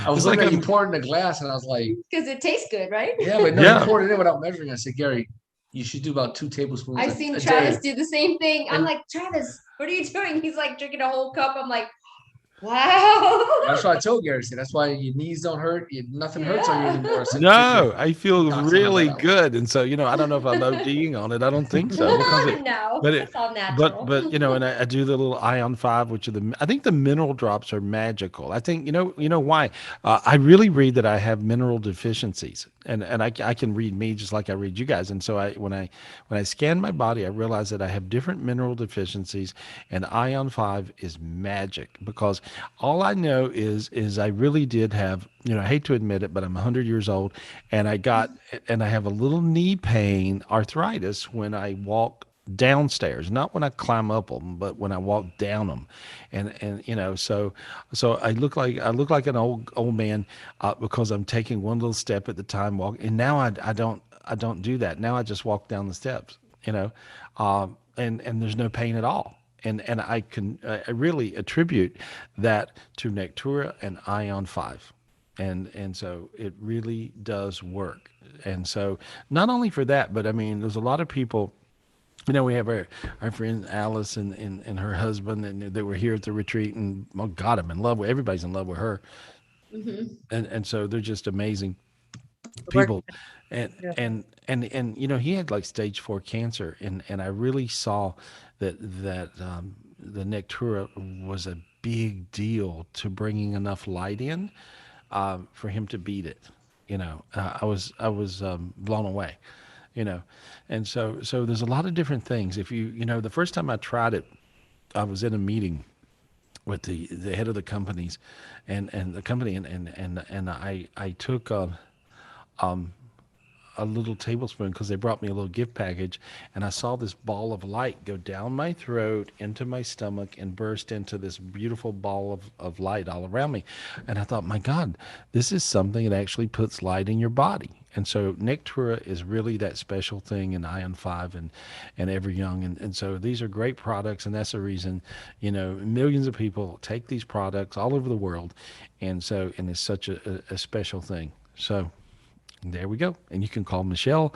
was looking at you poured in a glass and I was like, because it tastes good, right? Yeah, but no, you poured it in without measuring. I said, Gary, you should do about 2 tablespoons. I've seen Travis do the same thing. I'm like, Travis, what are you doing? He's like drinking a whole cup. I'm like, wow. That's what I told Gary. That's why your knees don't hurt. Nothing hurts on you anymore. So no, I feel really good. And so, I don't know if I'm ODing on it. I don't think so. No, it's all natural. But and I do the little Ion 5, which are I think the mineral drops are magical. I think, you know why? I really read that I have mineral deficiencies. And I can read me just like I read you guys. And so when I scan my body, I realize that I have different mineral deficiencies, and Ion 5 is magic, because all I know is I really did have, I hate to admit it, but I'm 100 years old, and I have a little knee pain, arthritis, when I walk downstairs, not when I climb up them, but when I walk down them, and so I look like an old man because I'm taking one little step at the time walk, and now I don't do that. Now I just walk down the steps, and there's no pain at all, and I really attribute that to Nectura and Ion 5. And so it really does work. And so not only for that, but I mean, there's a lot of people. We have our friend Alice and her husband, and they were here at the retreat, and oh God, I'm in love with, everybody's in love with her. Mm-hmm. And so they're just amazing people. And he had like stage 4 cancer, and I really saw that the Nectura was a big deal to bringing enough light in for him to beat it. I was blown away. And so there's a lot of different things. If the first time I tried it, I was in a meeting with the head of the companies, and the company, and I took a little tablespoon because they brought me a little gift package, and I saw this ball of light go down my throat into my stomach and burst into this beautiful ball of light all around me. And I thought, my God, this is something that actually puts light in your body. And so Nectura is really that special thing in Ion 5 and Every Young. And so these are great products, and that's the reason, millions of people take these products all over the world. And it's such a special thing. So there we go. And you can call Michelle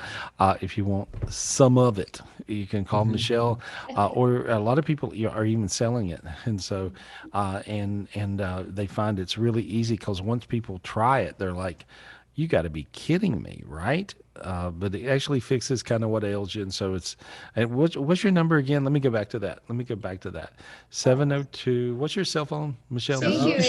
if you want some of it. You can call Michelle, or a lot of people are even selling it. And so, they find it's really easy because once people try it, they're like, you got to be kidding me, right? But it actually fixes kind of what ails you. And so what's your number again? Let me go back to that. 702. What's your cell phone, Michelle? Thank you. It's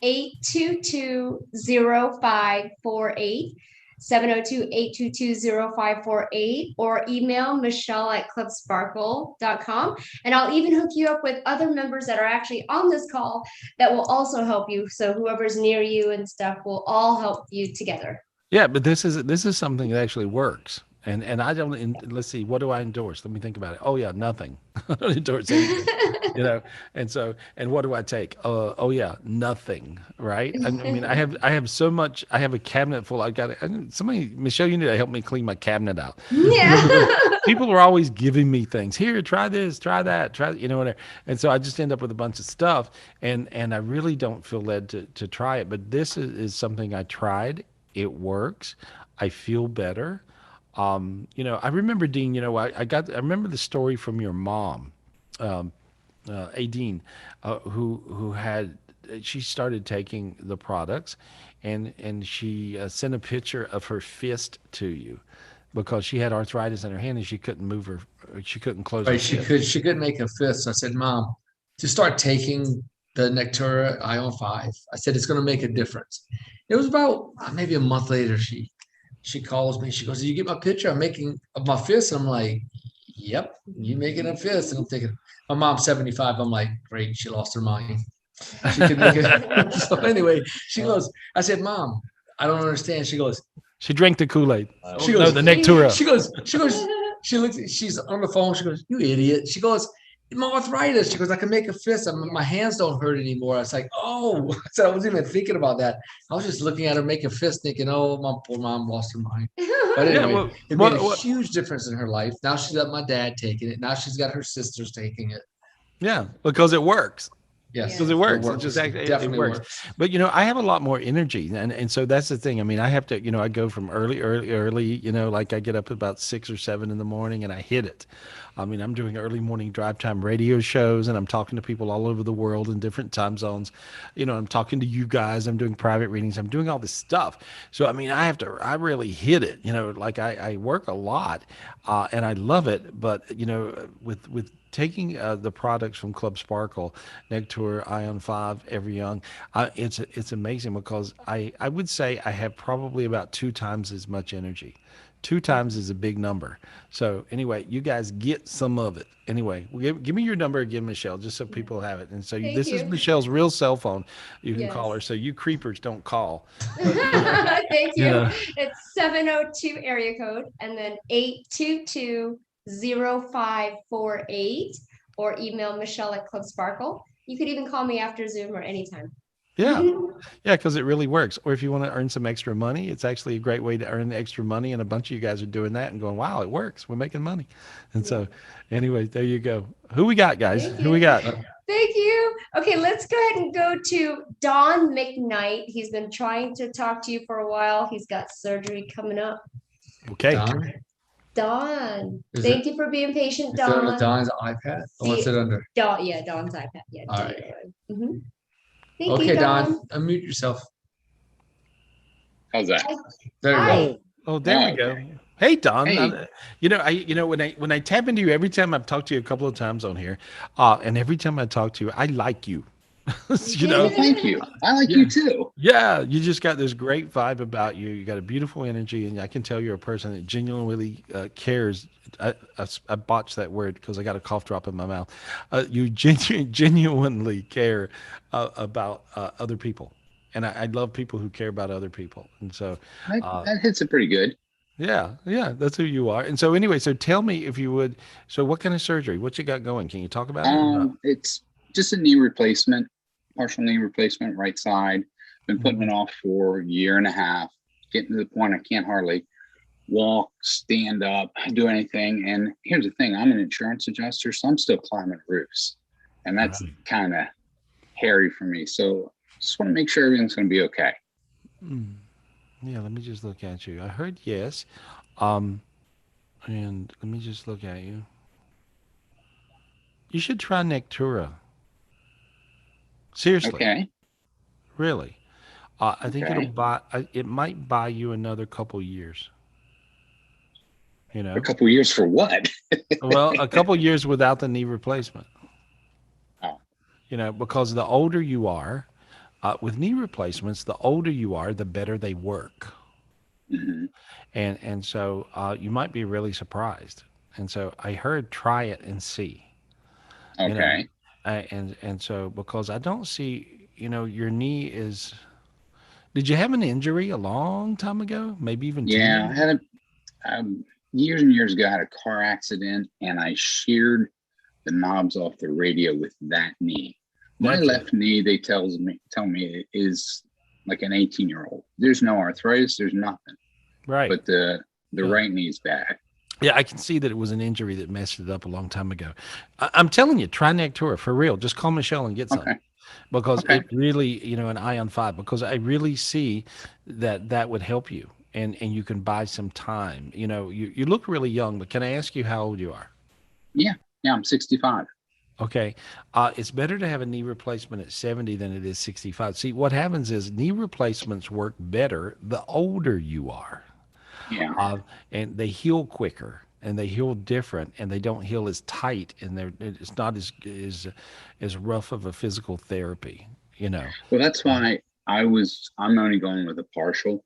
702-822-0548. 702-822-0548, or email michelle@clubsparkle.com. And I'll even hook you up with other members that are actually on this call that will also help you. So whoever's near you and stuff will all help you together. Yeah, but this is something that actually works. And I don't, let's see, what do I endorse? Let me think about it. Oh yeah, nothing. I don't endorse anything. And what do I take? Oh yeah, nothing. Right? I mean, I have so much. I have a cabinet full. Michelle, you need to help me clean my cabinet out. Yeah. People are always giving me things. Here, try this, try that, whatever. And so I just end up with a bunch of stuff, and I really don't feel led to try it. But this is something I tried. It works. I feel better. I remember, Dean, I remember the story from your mom, Adine, she started taking the products, and she sent a picture of her fist to you because she had arthritis in her hand and she couldn't move she couldn't close her fist. She couldn't make a fist. So I said, Mom, to start taking the Nectura Ion 5. I said, it's going to make a difference. It was about maybe a month later, she calls me. She goes, "Did you get my picture? I'm making of my fist." I'm like, "Yep, you making a fist." And I'm thinking, my mom's 75. I'm like, great, she lost her mind. She could make it. So anyway, she goes, I said, "Mom, I don't understand." She goes, she drank the Kool-Aid. She goes, the Nectura. She goes, she looks, she's on the phone. She goes, "You idiot." She goes, "My arthritis." She goes, "I can make a fist. My hands don't hurt anymore." I was like, "Oh," so I wasn't even thinking about that. I was just looking at her make a fist, thinking, "Oh, my poor mom lost her mind." But anyway, it made a huge difference in her life. Now she's got my dad taking it. Now she's got her sisters taking it. Yeah, because it works. Yes, because it works. It just it works. But I have a lot more energy, and so that's the thing. I mean, I have to, I go from early, like I get up about 6 or 7 in the morning and I hit it. I mean, I'm doing early morning drive time radio shows, and I'm talking to people all over the world in different time zones. I'm talking to you guys. I'm doing private readings. I'm doing all this stuff. So, I mean, I really hit it. Like I work a lot, and I love it. But with taking the products from Club Sparkle, Nectura, Ion 5, Every Young, it's amazing because I would say I have probably about 2 times as much energy. 2 times is a big number. So anyway, you guys get some of it. Anyway, give me your number again, Michelle, just so people have it. And so this is Michelle's real cell phone. You can call her. So you creepers don't call. Thank you. It's 702 area code and then 822-0548, or email Michelle@Club You could even call me after Zoom or anytime. Yeah, because it really works. Or if you want to earn some extra money, it's actually a great way to earn extra money. And a bunch of you guys are doing that and going, wow, it works. We're making money. And so anyway, there you go. Who we got, guys? Who we got? Thank you. Okay, let's go ahead and go to Don McKnight. He's been trying to talk to you for a while. He's got surgery coming up. Okay. Don. Thank you for being patient, Don. Is that on Don's iPad? Or what's it under? Don's iPad. Yeah. All right. Thank okay, you, Don. Unmute yourself. How's that? There you go. Oh, there we go. Hey, Don. Hey. When I tap into you, every time I've talked to you a couple of times on here, and every time I talk to you, I like you. Well, thank you. I like you too. Yeah, you just got this great vibe about you. You got a beautiful energy, and I can tell you're a person that genuinely cares. I botched that word because I got a cough drop in my mouth. You genuinely care about other people, and I love people who care about other people. And so That hits it pretty good. yeah, that's who you are. And so anyway, so tell me if you would. So what kind of surgery? What you got going? Can you talk about it? Or not? It's just a knee replacement, partial knee replacement, right side. Been putting it off for a year and a half, getting to the point I can't hardly walk, stand up, do anything. And here's the thing, I'm an insurance adjuster, so I'm still climbing roofs. And that's kind of hairy for me. So just want to make sure everything's going to be okay. Yeah, let me just look at you. I heard yes. And let me just look at you. You should try Nectura. Seriously. Okay. Really. I think it might buy you another couple years. You know, a couple years for what? Well, a couple years without the knee replacement. Oh. You know, because the older you are, with knee replacements, the older you are, the better they work. Mm-hmm. And so you might be really surprised. And so I heard try it and see. Okay. You know, and so because I don't see, your knee is. Did you have an injury a long time ago? Maybe even 10 Yeah, years? I had years and years ago, I had a car accident and I sheared the knobs off the radio with that knee. My left knee, they tell me is like an 18-year-old. There's no arthritis, there's nothing. Right. But the right knee's bad. Yeah, I can see that it was an injury that messed it up a long time ago. I'm telling you, try Nectura for real. Just call Michelle and get some. Because it really, an Ion 5, because I really see that would help you. And you can buy some time. You look really young, but can I ask you how old you are? Yeah, I'm 65. Okay. It's better to have a knee replacement at 70 than it is 65. See, what happens is knee replacements work better the older you are. Yeah. And they heal quicker and they heal different and they don't heal as tight and it's not as rough of a physical therapy, Well, that's why I'm only going with a partial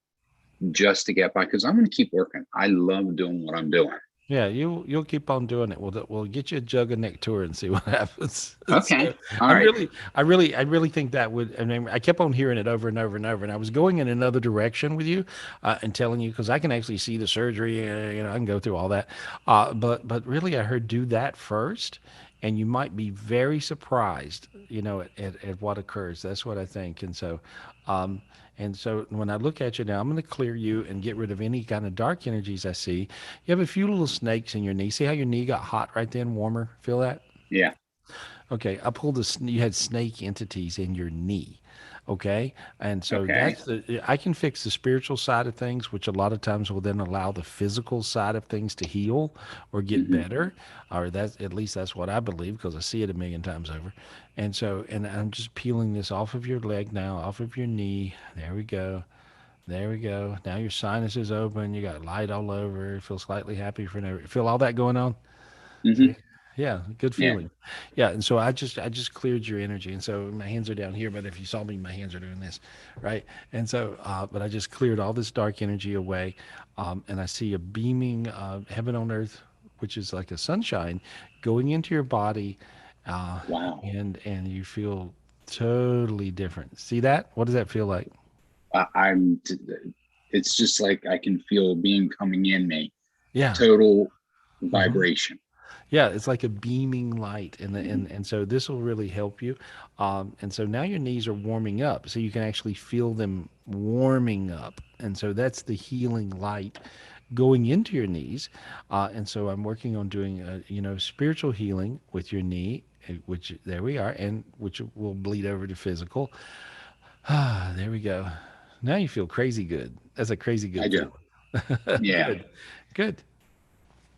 just to get by because I'm going to keep working. I love doing what I'm doing. Yeah, you'll keep on doing it. We'll get you a jug of Nectura and see what happens. Okay. So, All right. I really think that would. I mean, I kept on hearing it over and over and over, and I was going in another direction with you, and telling you because I can actually see the surgery. I can go through all that. But really, I heard do that first, and you might be very surprised. At what occurs. That's what I think, and so. And so when I look at you now, I'm going to clear you and get rid of any kind of dark energies I see. You have a few little snakes in your knee. See how your knee got hot right then, warmer? Feel that? Yeah. Okay. I pulled you had snake entities in your knee. Okay. And so I can fix the spiritual side of things, which a lot of times will then allow the physical side of things to heal or get better. Or at least that's what I believe because I see it a million times over. And so, and I'm just peeling this off of your leg now, off of your knee. There we go. There we go. Now your sinus is open. You got light all over. Feel slightly happy for never. Feel all that going on? Mm-hmm. Yeah, good feeling. Yeah, and so I just cleared your energy, and so my hands are down here. But if you saw me, my hands are doing this, right? And so, but I just cleared all this dark energy away, and I see a beaming heaven on earth, which is like a sunshine, going into your body. Wow. And you feel totally different. See that? What does that feel like? It's just like I can feel a being coming in me. Yeah. Total vibration. Yeah, it's like a beaming light, and so this will really help you. And so now your knees are warming up, so you can actually feel them warming up, and so that's the healing light going into your knees. And so I'm working on doing spiritual healing with your knee, which there we are, and which will bleed over to physical. There we go. Now you feel crazy good. That's a crazy good. I do. Yeah. Good.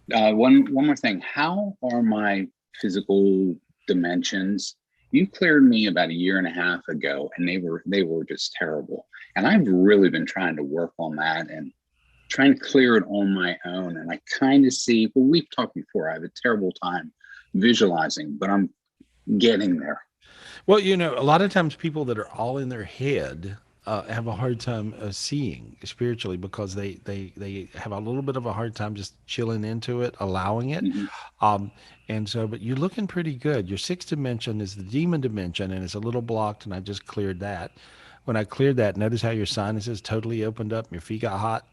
One more thing. How are my physical dimensions? You cleared me about a year and a half ago, and they were just terrible. And I've really been trying to work on that and trying to clear it on my own. And I kind of see, well, we've talked before, I have a terrible time visualizing, but I'm getting there. Well, you know, a lot of times people that are all in their head have a hard time seeing spiritually because they have a little bit of a hard time just chilling into it, allowing it. And so, but you're looking pretty good. Your sixth dimension is the demon dimension, and it's a little blocked, and I just cleared that. When I cleared that, notice how your sinuses totally opened up, and your feet got hot.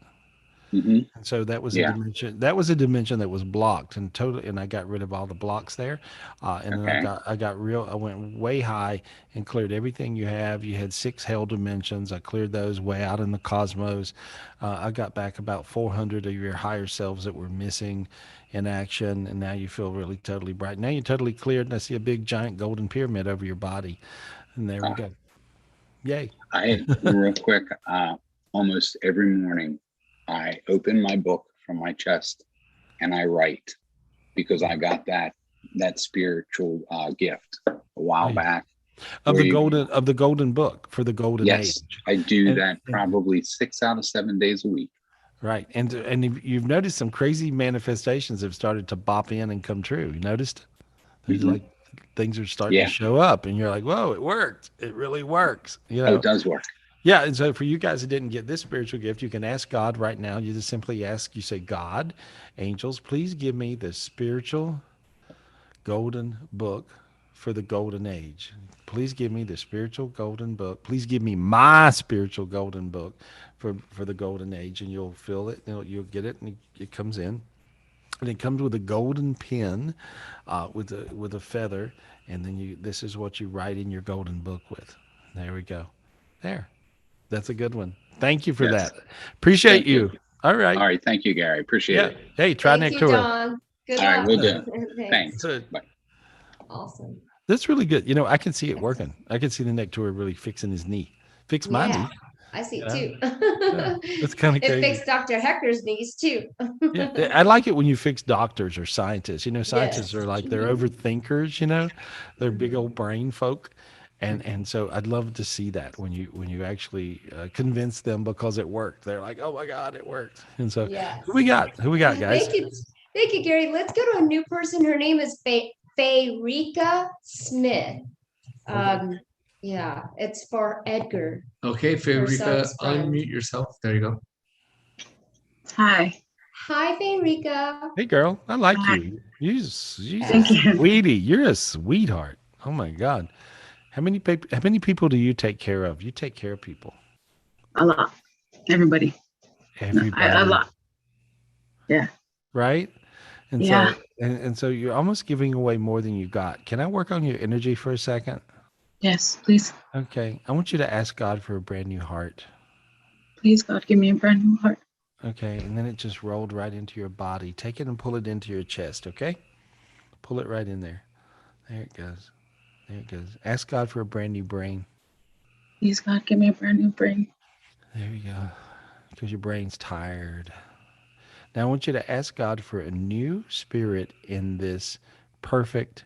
And so that was a dimension. That was a dimension that was blocked, and totally. And I got rid of all the blocks there, and then I got real. I went way high and cleared everything you have. You had 6 hell dimensions. I cleared those way out in the cosmos. I got back about 400 of your higher selves that were missing in action, and now you feel really totally bright. Now you're totally cleared, and I see a big giant golden pyramid over your body, and there we go. Yay! Real quick, almost every morning, I open my book from my chest and I write because I got that spiritual gift a while back. Of the golden book for the golden age. Yes, I do that probably 6 out of 7 days a week. Right. And you've noticed some crazy manifestations have started to bop in and come true. You noticed? There's like things are starting to show up and you're like, whoa, it worked. It really works. You know? Oh, it does work. Yeah. And so for you guys that didn't get this spiritual gift, you can ask God right now. You just simply ask, you say, God, angels, please give me the spiritual golden book for the golden age. Please give me the spiritual golden book. Please give me my spiritual golden book for the golden age, and you'll feel it. You'll get it, and it comes in, and it comes with a golden pen, with a feather, and then this is what you write in your golden book with. There we go. There, that's a good one. Thank you for that. Appreciate you. All right. All right. Thank you, Gary. Appreciate it. Hey, try Thank Nectar. you, Don. Good All luck. right, we'll do. Thanks. Bye. Awesome. That's really good. You know, I can see it working. I can see the Nectar really fixing his knee. Fix my knee. I see it too. That's kind of crazy. It fixed Dr. Hector's knees too. I like it when you fix doctors or scientists. You know, scientists are like, they're overthinkers, you know, they're big old brain folk. And so I'd love to see that when you actually convince them because it worked. They're like, oh my God, it worked. And so who we got, guys? Thank you, Gary. Let's go to a new person. Her name is Fayrika Smith. Yeah, it's for Edgar. Okay, Fayrika, unmute yourself. There you go. Hi. Hi, Fayrika. Hey, girl. I like you. You're sweetie. You're a sweetheart. Oh my God. How many people do you take care of? You take care of people. A lot. Everybody. A lot. Yeah. Right? And yeah. So and so you're almost giving away more than you got. Can I work on your energy for a second? Yes, please. Okay. I want you to ask God for a brand new heart. Please, God, give me a brand new heart. Okay. And then it just rolled right into your body. Take it and pull it into your chest, okay? Pull it right in there. There it goes. There it goes. Ask God for a brand new brain. Please, God, give me a brand new brain. There you go. Because your brain's tired. Now I want you to ask God for a new spirit in this perfect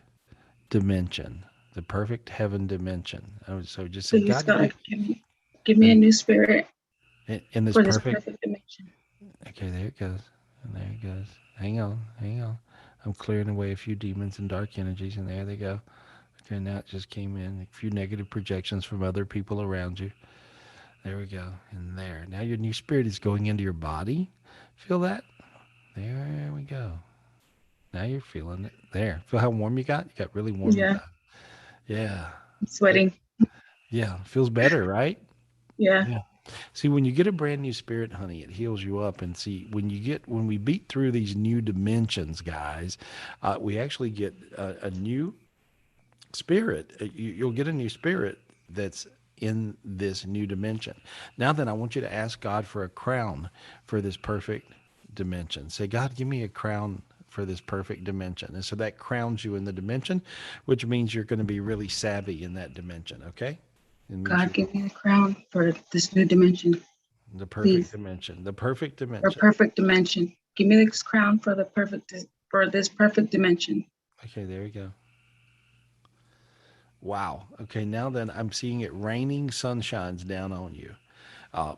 dimension, the perfect heaven dimension. So just say, please, God, give me a new spirit in this this perfect dimension. Okay, there it goes. And there it goes. Hang on. I'm clearing away a few demons and dark energies, and there they go. Okay, now it just came in. A few negative projections from other people around you. There we go. And there. Now your new spirit is going into your body. Feel that? There we go. Now you're feeling it. There. Feel how warm you got? You got really warm. Yeah. Yeah. I'm sweating. Yeah. Feels better, right? Yeah. See, when you get a brand new spirit, honey, it heals you up. And see, when we beat through these new dimensions, guys, we actually get a new spirit. You'll get a new spirit that's in this new dimension. Now then, I want you to ask God for a crown for this perfect dimension. Say, God, give me a crown for this perfect dimension. And so that crowns you in the dimension, which means you're going to be really savvy in that dimension. Okay? God, give me a crown for this new dimension. The perfect dimension. The perfect dimension. For perfect dimension. Give me this crown for this perfect dimension. Okay, there you go. Wow. Okay, now then I'm seeing it raining sunshines down on you.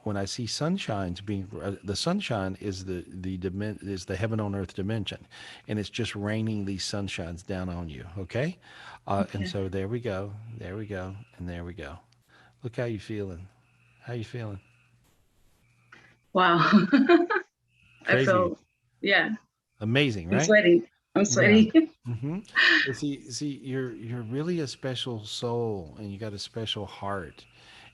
When I see sunshines being, the sunshine is the heaven on earth dimension, and it's just raining these sunshines down on you. Okay, and so there we go, and there we go. Look how you feeling. How you feeling? Wow. I Crazy. feel, yeah. Amazing, right? I'm sweating. I'm sweating. Yeah. Well, see, you're really a special soul, and you got a special heart,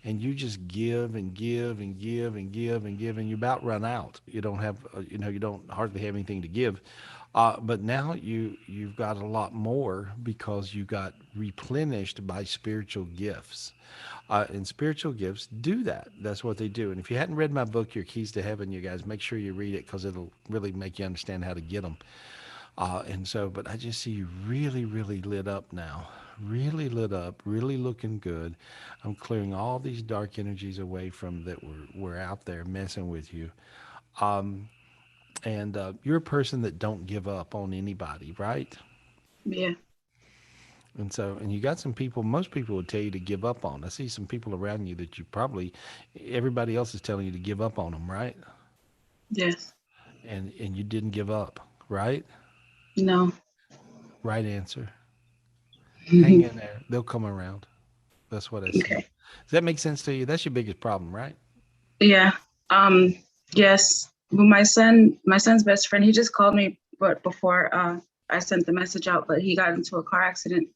and you just give and give and give and give and give, and you about run out. You don't have, you don't hardly have anything to give. But now you've got a lot more because you got replenished by spiritual gifts. And spiritual gifts do that. That's what they do. And if you hadn't read my book, Your Keys to Heaven, you guys, make sure you read it because it'll really make you understand how to get them. But I just see you really, really lit up now. Really lit up, really looking good. I'm clearing all these dark energies away from that were out there messing with you. You're a person that don't give up on anybody, right? Yeah. And you got some people, most people would tell you to give up on. I see some people around you that everybody else is telling you to give up on them, right? Yes. And you didn't give up, right? No. Right answer. Hang in there. They'll come around. That's what I see. Okay. Does that make sense to you? That's your biggest problem, right? Yeah. Yes. Well, my son's best friend, he just called me before I sent the message out, but he got into a car accident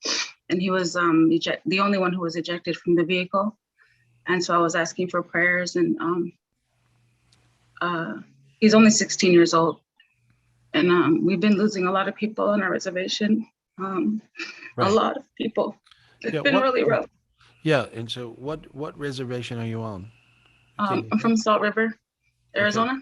and he was the only one who was ejected from the vehicle. And so I was asking for prayers, and he's only 16 years old. And we've been losing a lot of people on our reservation. Right. A lot of people. It's been really rough. Yeah. And so what reservation are you on? I'm from Salt River, Arizona.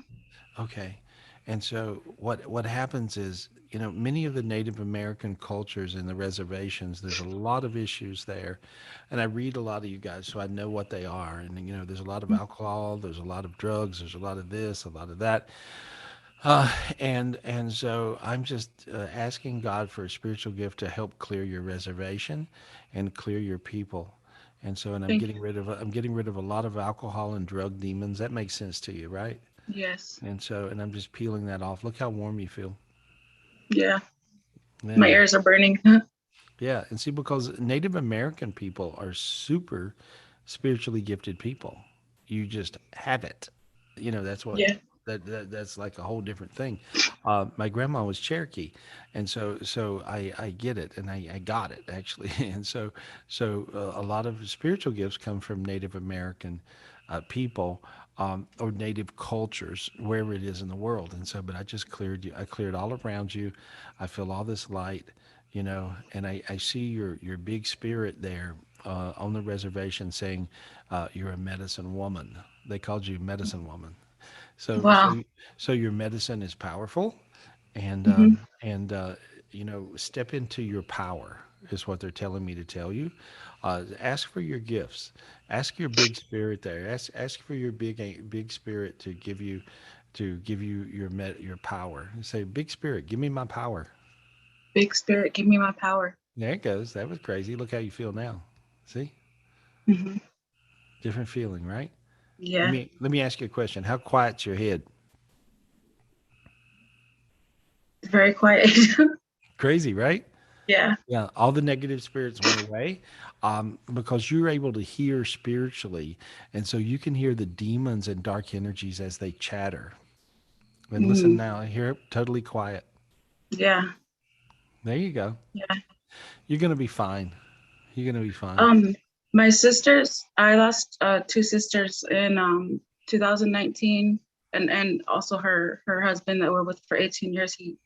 Okay. And so what happens is, many of the Native American cultures in the reservations, there's a lot of issues there. And I read a lot of you guys, so I know what they are. And, there's a lot of alcohol, there's a lot of drugs, there's a lot of this, a lot of that. And so I'm just asking God for a spiritual gift to help clear your reservation and clear your people. And so, I'm getting rid of a lot of alcohol and drug demons. That makes sense to you, right? Yes. And I'm just peeling that off. Look how warm you feel. Yeah. Yeah. My ears are burning. Yeah. And see, because Native American people are super spiritually gifted people. You just have it. That's what. Yeah. That's like a whole different thing. My grandma was Cherokee, and so I get it, and I got it actually. And so a lot of spiritual gifts come from Native American people, or Native cultures, wherever it is in the world. And so, but I just cleared you. I cleared all around you. I feel all this light, and I see your big spirit there on the reservation saying you're a medicine woman. They called you medicine woman. So, wow. so your medicine is powerful, and step into your power is what they're telling me to tell you. Ask for your gifts. Ask your big spirit there. Ask for your big spirit to give you your power. Say, big spirit, give me my power. Big spirit, give me my power. There it goes. That was crazy. Look how you feel now. See? Mm-hmm. Different feeling, right? Yeah. Let me ask you a question. How quiet's your head? Very quiet. Crazy, right? Yeah. Yeah. All the negative spirits went away because you're able to hear spiritually. And so you can hear the demons and dark energies as they chatter. And listen now, I hear it totally quiet. Yeah. There you go. Yeah. You're going to be fine. You're going to be fine. My sisters, I lost 2 sisters in 2019, and also her husband that we're with for 18 years. He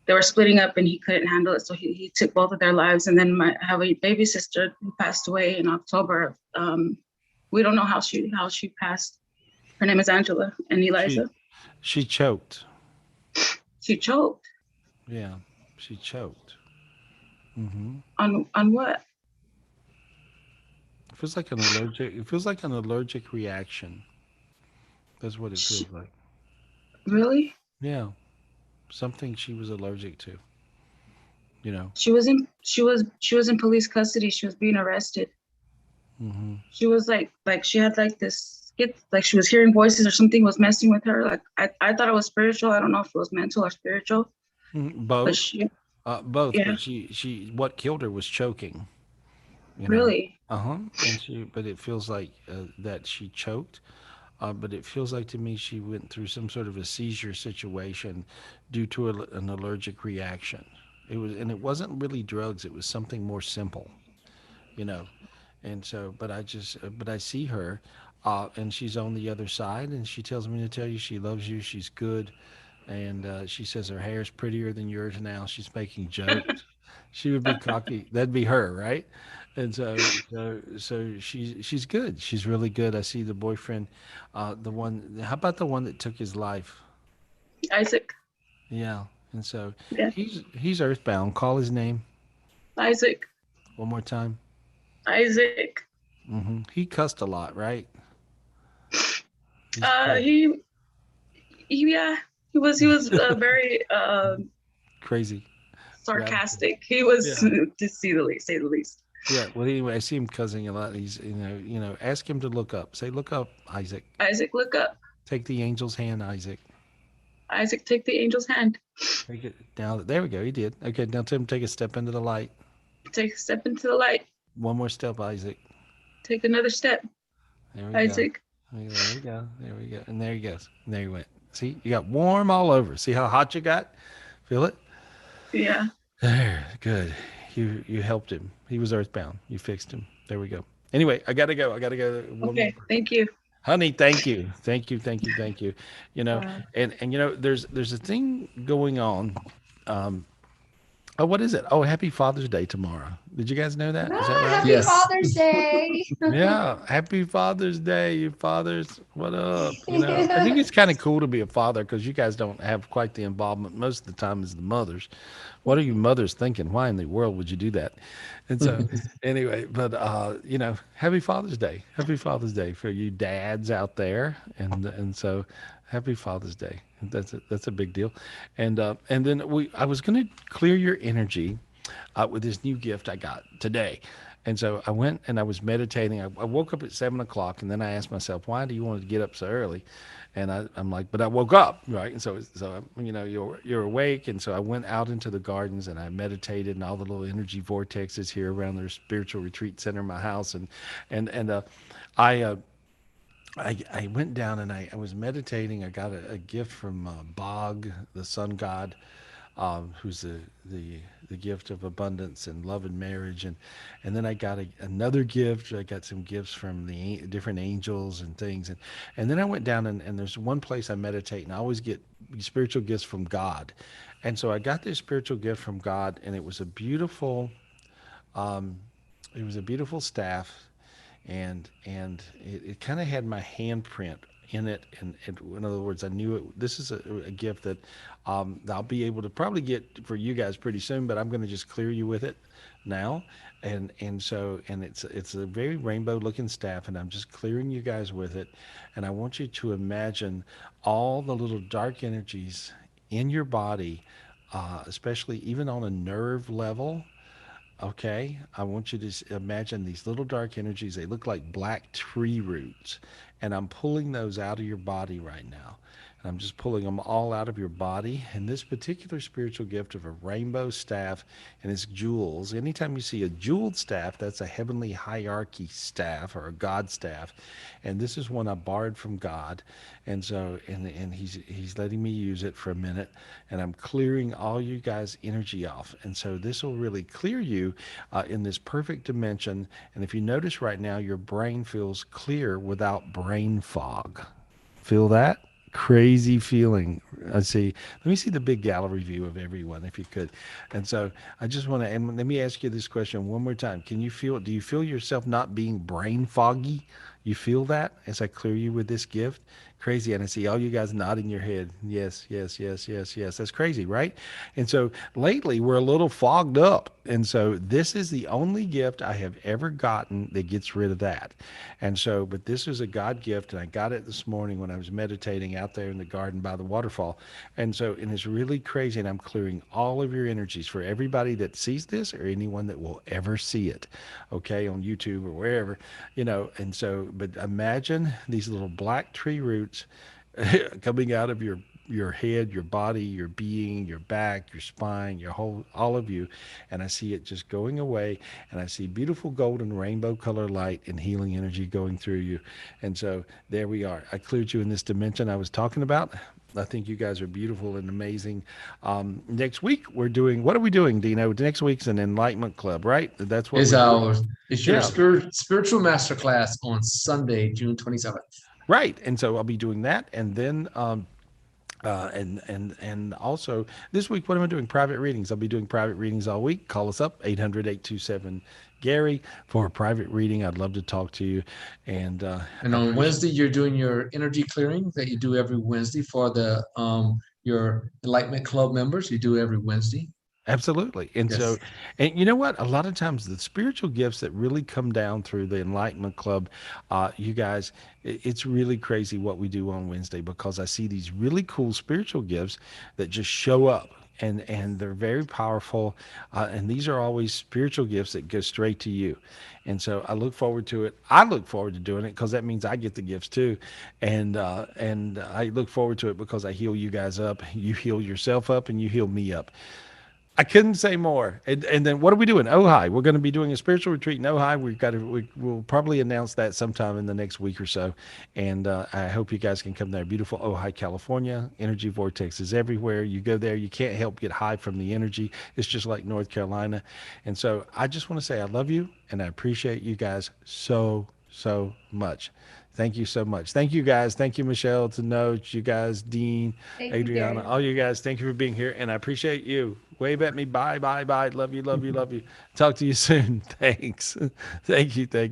they were splitting up and he couldn't handle it, so he took both of their lives. And then I have a baby sister who passed away in October. We don't know how she passed. Her name is Angela and Eliza. She choked. She choked. Yeah, she choked. Mm-hmm. On what? It feels like an allergic reaction. That's what it feels like. Really? Yeah. Something she was allergic to. She was in police custody. She was being arrested. Mm-hmm. She was like she had like this like she was hearing voices or something was messing with her. Like I thought it was spiritual. I don't know if it was mental or spiritual. Both. But she, Both. yeah, But what killed her was choking. You know. really. And but it feels like that she choked. But it feels like to me she went through some sort of a seizure situation due to an allergic reaction. And it wasn't really drugs. It was something more simple, you know. And so, but I see her, and she's on the other side, and she tells me to tell you she loves you. She's good, and she says her hair's prettier than yours now. She's making jokes. She would be cocky. That'd be her, right? And so she's good. She's really good. I see the boyfriend, the one. How about the one that took his life? Isaac. Yeah. And so Yeah. he's earthbound. Call his name Isaac. one more time. Isaac. He cussed a lot, right? He yeah, he was very crazy, sarcastic. He was to say the least. Yeah. Well, anyway, I see him cussing a lot. He's ask him to look up. Say, look up, Isaac. Isaac, look up. Take the angel's hand, Isaac. Isaac, take the angel's hand. Take it now. There we go. He did. Okay. Now, Tim, take a step into the light. Take a step into the light. One more step, Isaac. Take another step. There we Isaac. go. There we go. There we go. And there he goes. And there he went. See, you got warm all over. See how hot you got? Feel it? Yeah. There. Good. You helped him. He was earthbound. You fixed him. There we go. Anyway, I gotta go. Okay. Thank you. Honey, thank you. You know, and there's a thing going on. What is it? Oh, happy Father's Day tomorrow. Did you guys know that? Is that right? Happy Father's Day. Yeah, happy Father's Day, you fathers. What up? I think it's kind of cool to be a father because you guys don't have quite the involvement most of the time as the mothers. What are you mothers thinking? Why in the world would you do that? And so, anyway, but happy Father's Day. Happy Father's Day for you dads out there, and so happy Father's Day. That's a big deal. And then I was going to clear your energy with this new gift I got today. And so I went and I was meditating. I woke up at 7:00, and then I asked myself, why do you want to get up so early? And I'm like, but I woke up, right? And so you're awake. And so I went out into the gardens and I meditated, and all the little energy vortexes here around their spiritual retreat center in my house. I went down and I was meditating. I got a gift from Bog, the sun god, who's the gift of abundance and love and marriage, and then I got another gift. I got some gifts from the different angels and things, and then I went down and there's one place I meditate, and I always get spiritual gifts from God, and so I got this spiritual gift from God, and it was a beautiful staff, and it kind of had my handprint in it, and in other words, I knew it. This is a gift that I'll be able to probably get for you guys pretty soon, but I'm going to just clear you with it now, and it's a very rainbow looking staff, and I'm just clearing you guys with it, and I want you to imagine all the little dark energies in your body, especially even on a nerve level. Okay, I want you to imagine these little dark energies. They look like black tree roots, and I'm pulling those out of your body right now. And I'm just pulling them all out of your body. And this particular spiritual gift of a rainbow staff and its jewels, anytime you see a jeweled staff, that's a heavenly hierarchy staff or a God staff. And this is one I borrowed from God. And so, and he's letting me use it for a minute, and I'm clearing all you guys' energy off. And so this will really clear you in this perfect dimension. And if you notice right now, your brain feels clear without brain fog. Feel that? Crazy feeling. Let me see the big gallery view of everyone, if you could. And so I just want to, and let me ask you this question one more time. Do you feel yourself not being brain foggy? You feel that as I clear you with this gift? Crazy. And I see all you guys nodding your head. Yes, yes, yes, yes, yes. That's crazy, right? And so lately we're a little fogged up. And so this is the only gift I have ever gotten that gets rid of that. And so, but this is a God gift, and I got it this morning when I was meditating out there in the garden by the waterfall. And so, and it's really crazy. And I'm clearing all of your energies for everybody that sees this or anyone that will ever see it, okay, on YouTube or wherever, you know. And so, but imagine these little black tree roots coming out of your head, your body, your being, your back, your spine, your whole, all of you. And I see it just going away. And I see beautiful golden rainbow color light and healing energy going through you. And so there we are. I cleared you in this dimension I was talking about. I think you guys are beautiful and amazing. Next week we're doing, what are we doing, Dino? Next week's an Enlightenment Club, right? That's what is we're our doing. it's your spiritual masterclass on Sunday, June 27th. Right. And so I'll be doing that. And then and also this week, what am I doing? Private readings. I'll be doing private readings all week. Call us up, 800-827-GARY for a private reading. I'd love to talk to you. And on Wednesday, you're doing your energy clearing that you do every Wednesday for the your Enlightenment Club members. You do every Wednesday. Absolutely. And so, and you know what? A lot of times the spiritual gifts that really come down through the Enlightenment Club, you guys, it's really crazy what we do on Wednesday, because I see these really cool spiritual gifts that just show up. And they're very powerful. And these are always spiritual gifts that go straight to you. And so I look forward to it. I look forward to doing it because that means I get the gifts too. And I look forward to it because I heal you guys up. You heal yourself up and you heal me up. I couldn't say more. And then what are we doing? Ojai. We're going to be doing a spiritual retreat in Ojai. We'll probably announce that sometime in the next week or so. And I hope you guys can come there. Beautiful Ojai, California. Energy vortex is everywhere. You go there, you can't help get high from the energy. It's just like North Carolina. And so I just want to say I love you and I appreciate you guys so, so much. Thank you so much. Thank you guys. Thank you, Michelle, to Note, you guys, Dean, Adriana, all you guys. Thank you for being here. And I appreciate you. Wave at me. Bye, bye, bye. Love you, love you, love you. Talk to you soon. Thanks. Thank you. Thank you.